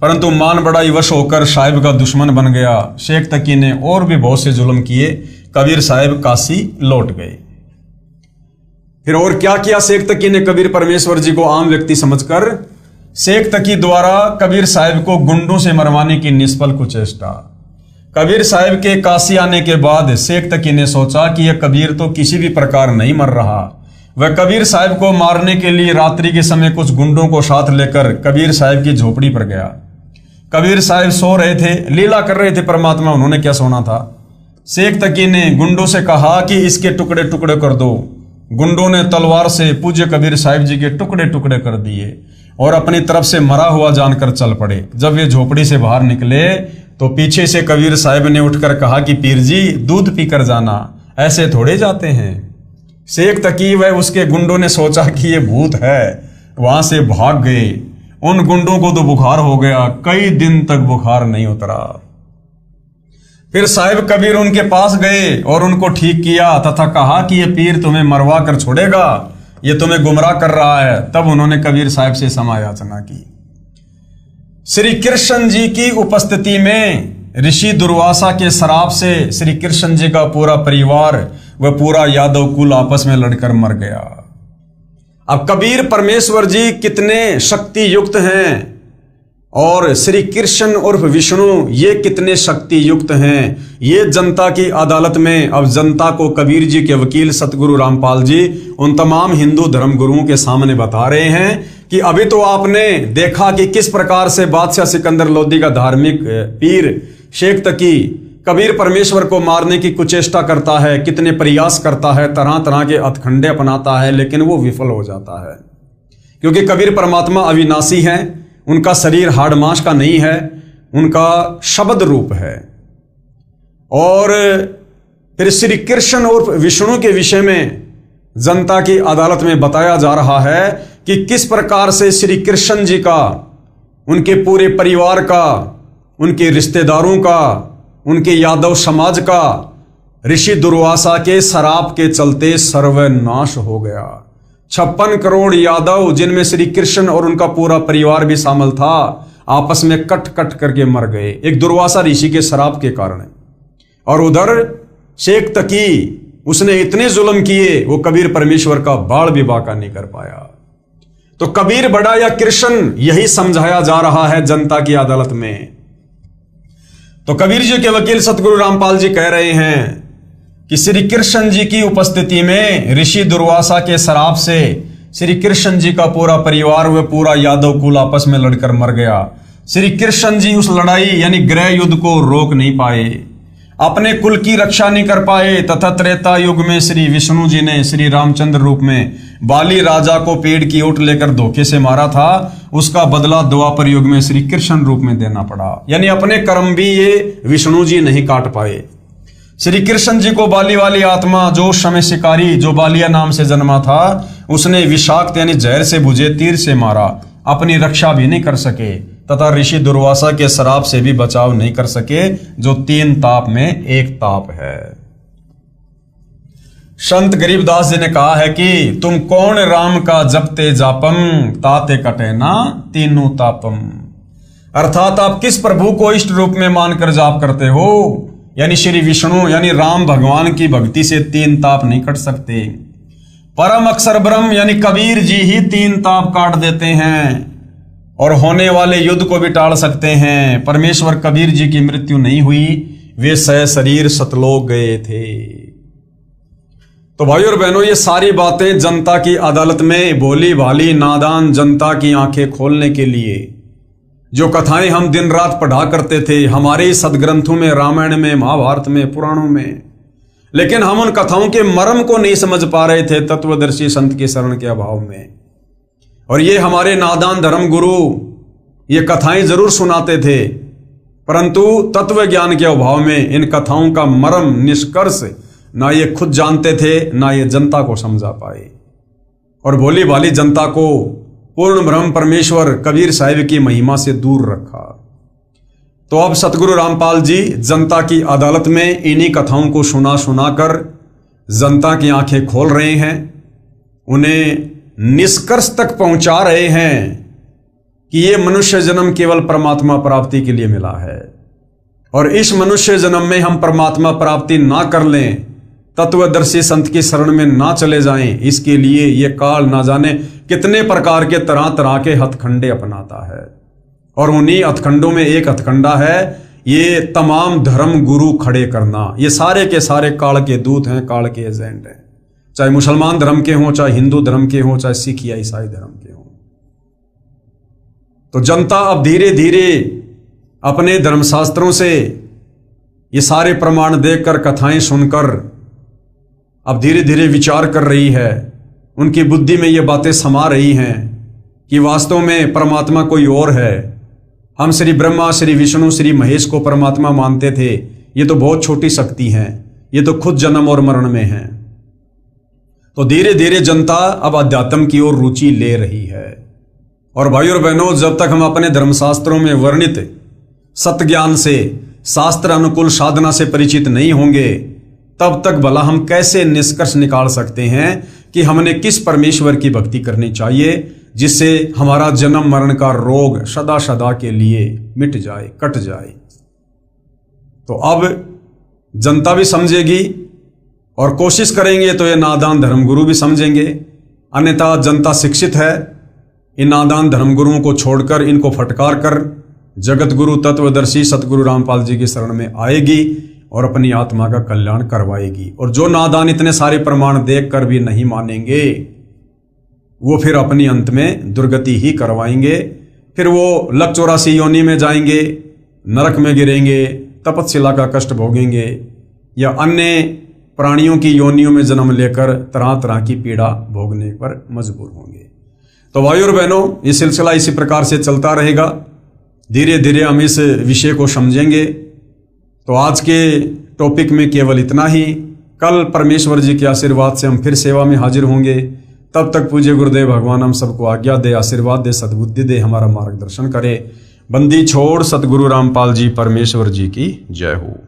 परंतु मान बड़ा वश होकर साहिब का दुश्मन बन गया। शेख तकी ने और भी बहुत से जुल्म किए। कबीर साहब काशी लौट गए। फिर और क्या किया शेख तकी ने कबीर परमेश्वर जी को आम व्यक्ति समझकर? शेख तकी द्वारा कबीर साहब को गुंडों से मरवाने की निष्फल कुचेष्टा। कबीर साहब के काशी आने के बाद शेख तकी ने सोचा कि यह कबीर तो किसी भी प्रकार नहीं मर रहा। वह कबीर साहब को मारने के लिए रात्रि के समय कुछ गुंडों को साथ लेकर कबीर साहब की झोपड़ी पर गया। कबीर साहब सो रहे थे, लीला कर रहे थे परमात्मा, उन्होंने क्या सोना था। शेख तकी ने गुंडों से कहा कि इसके टुकड़े टुकड़े कर दो। गुंडों ने तलवार से पूज्य कबीर साहब जी के टुकड़े टुकड़े कर दिए और अपनी तरफ से मरा हुआ जानकर चल पड़े। जब वे झोपड़ी से बाहर निकले तो पीछे से कबीर साहब ने उठकर कहा कि पीर जी दूध पीकर जाना, ऐसे थोड़े जाते हैं। शेख तकी व उसके गुंडों ने सोचा कि ये भूत है, वहां से भाग गए। उन गुंडों को तो बुखार हो गया, कई दिन तक बुखार नहीं उतरा। फिर साहिब कबीर उनके पास गए और उनको ठीक किया तथा कहा कि ये पीर तुम्हें मरवा कर छोड़ेगा, ये तुम्हें गुमराह कर रहा है। तब उन्होंने कबीर साहब से क्षमा याचना की। श्री कृष्ण जी की उपस्थिति में ऋषि दुर्वासा के श्राप से श्री कृष्ण जी का पूरा परिवार व पूरा यादव कुल आपस में लड़कर मर गया। अब कबीर परमेश्वर जी कितने शक्ति युक्त हैं और श्री कृष्ण उर्फ विष्णु ये कितने शक्ति युक्त हैं, ये जनता की अदालत में अब जनता को कबीर जी के वकील सतगुरु रामपाल जी उन तमाम हिंदू धर्म गुरुओं के सामने बता रहे हैं कि अभी तो आपने देखा कि किस प्रकार से बादशाह सिकंदर लोदी का धार्मिक पीर शेख तकी कबीर परमेश्वर को मारने की कुचेष्टा करता है, कितने प्रयास करता है, तरह तरह के हथकंडे अपनाता है, लेकिन वो विफल हो जाता है। क्योंकि कबीर परमात्मा अविनाशी हैं, उनका शरीर हाड़ मांस का नहीं है, उनका शब्द रूप है। और फिर श्री कृष्ण और विष्णु के विषय में जनता की अदालत में बताया जा रहा है कि किस प्रकार से श्री कृष्ण जी का, उनके पूरे परिवार का, उनके रिश्तेदारों का, उनके यादव समाज का ऋषि दुर्वासा के शराप के चलते सर्वनाश हो गया। 56 करोड़ यादव, जिनमें श्री कृष्ण और उनका पूरा परिवार भी शामिल था, आपस में कट कट करके मर गए एक दुर्वासा ऋषि के शराप के कारण। और उधर शेख तकी, उसने इतने जुल्म किए, वो कबीर परमेश्वर का बाल भी बाका नहीं कर पाया। तो कबीर बड़ा या कृष्ण, यही समझाया जा रहा है जनता की अदालत में। तो कबीर जी के वकील सतगुरु रामपाल जी कह रहे हैं कि श्री कृष्ण जी की उपस्थिति में ऋषि दुर्वासा के शराप से श्री कृष्ण जी का पूरा परिवार व पूरा यादव कुल आपस में लड़कर मर गया। श्री कृष्ण जी उस लड़ाई यानी गृह युद्ध को रोक नहीं पाए, अपने कुल की रक्षा नहीं कर पाए, तथा त्रेता युग में श्री विष्णु जी ने श्री रामचंद्र रूप में बाली राजा को पेड़ की ओट लेकर धोखे से मारा था, उसका बदला द्वापर युग में श्री कृष्ण रूप में देना पड़ा। यानी अपने कर्म भी ये विष्णु जी नहीं काट पाए। श्री कृष्ण जी को बाली वाली आत्मा, जो समय शिकारी, जो बालिया नाम से जन्मा था, उसने विषाक्त यानी जहर से बुझे तीर से मारा, अपनी रक्षा भी नहीं कर सके, तथा ऋषि दुर्वासा के श्राप से भी बचाव नहीं कर सके, जो 3 ताप में एक ताप है। संत गरीबदास जी ने कहा है कि तुम कौन राम का जपते जापम, ताते कटे ना तीनों तापम। अर्थात आप किस प्रभु को इष्ट रूप में मानकर जाप करते हो, यानी श्री विष्णु यानी राम भगवान की भक्ति से 3 ताप नहीं कट सकते। परम अक्षर ब्रह्म यानी कबीर जी ही 3 ताप काट देते हैं और होने वाले युद्ध को भी टाल सकते हैं। परमेश्वर कबीर जी की मृत्यु नहीं हुई, वे शरीर सतलोक गए थे। तो भाई और बहनों, ये सारी बातें जनता की अदालत में भोली भाली नादान जनता की आंखें खोलने के लिए, जो कथाएं हम दिन रात पढ़ा करते थे हमारे सदग्रंथों में, रामायण में, महाभारत में, पुराणों में, लेकिन हम उन कथाओं के मर्म को नहीं समझ पा रहे थे तत्वदर्शी संत के शरण के अभाव में। और ये हमारे नादान धर्म गुरु ये कथाएं जरूर सुनाते थे, परंतु तत्व ज्ञान के अभाव में इन कथाओं का मर्म, निष्कर्ष ना ये खुद जानते थे, ना ये जनता को समझा पाए। और भोली भाली जनता को पूर्ण ब्रह्म परमेश्वर कबीर साहिब की महिमा से दूर रखा। तो अब सतगुरु रामपाल जी जनता की अदालत में इन्हीं कथाओं को सुना सुनाकर जनता की आंखें खोल रहे हैं, उन्हें निष्कर्ष तक पहुंचा रहे हैं कि ये मनुष्य जन्म केवल परमात्मा प्राप्ति के लिए मिला है। और इस मनुष्य जन्म में हम परमात्मा प्राप्ति ना कर लें, तत्वदर्शी संत की शरण में ना चले जाएं, इसके लिए ये काल ना जाने कितने प्रकार के तरह तरह के हथकंडे अपनाता है। और उन्हीं हथकंडों में एक हथकंडा है ये तमाम धर्म गुरु खड़े करना। ये सारे के सारे काल के दूत हैं, काल के एजेंट हैं, चाहे मुसलमान धर्म के हों, चाहे हिंदू धर्म के हों, चाहे सिख या ईसाई धर्म के हों। तो जनता अब धीरे धीरे अपने धर्मशास्त्रों से ये सारे प्रमाण देखकर, कथाएं सुनकर अब धीरे धीरे विचार कर रही है। उनकी बुद्धि में ये बातें समा रही हैं कि वास्तव में परमात्मा कोई और है। हम श्री ब्रह्मा, श्री विष्णु, श्री महेश को परमात्मा मानते थे, ये तो बहुत छोटी शक्ति हैं, ये तो खुद जन्म और मरण में हैं। तो धीरे धीरे जनता अब अध्यात्म की ओर रुचि ले रही है। और भाई और बहनों, जब तक हम अपने धर्मशास्त्रों में वर्णित सत्य ज्ञान से, शास्त्र अनुकूल साधना से परिचित नहीं होंगे, तब तक भला हम कैसे निष्कर्ष निकाल सकते हैं कि हमने किस परमेश्वर की भक्ति करनी चाहिए जिससे हमारा जन्म मरण का रोग सदा सदा के लिए मिट जाए, कट जाए। तो अब जनता भी समझेगी और कोशिश करेंगे तो ये नादान धर्मगुरु भी समझेंगे। अन्यथा जनता शिक्षित है, इन नादान धर्मगुरुओं को छोड़कर, इनको फटकार कर जगत गुरु तत्वदर्शी सतगुरु रामपाल जी की शरण में आएगी और अपनी आत्मा का कल्याण करवाएगी। और जो नादान इतने सारे प्रमाण देखकर भी नहीं मानेंगे, वो फिर अपनी अंत में दुर्गति ही करवाएंगे। फिर वो लक 84 योनि में जाएंगे, नरक में गिरेंगे, तपस्या का कष्ट भोगेंगे या अन्य प्राणियों की योनियों में जन्म लेकर तरह तरह की पीड़ा भोगने पर मजबूर होंगे। तो भाई और बहनों, ये सिलसिला इसी प्रकार से चलता रहेगा। धीरे धीरे हम इस विषय को समझेंगे। तो आज के टॉपिक में केवल इतना ही। कल परमेश्वर जी के आशीर्वाद से हम फिर सेवा में हाजिर होंगे। तब तक पूज्य गुरुदेव भगवान हम सबको आज्ञा दे, आशीर्वाद दे, सद्बुद्धि दे, हमारा मार्गदर्शन करे। बंदी छोड़ सतगुरु रामपाल जी परमेश्वर जी की जय हो।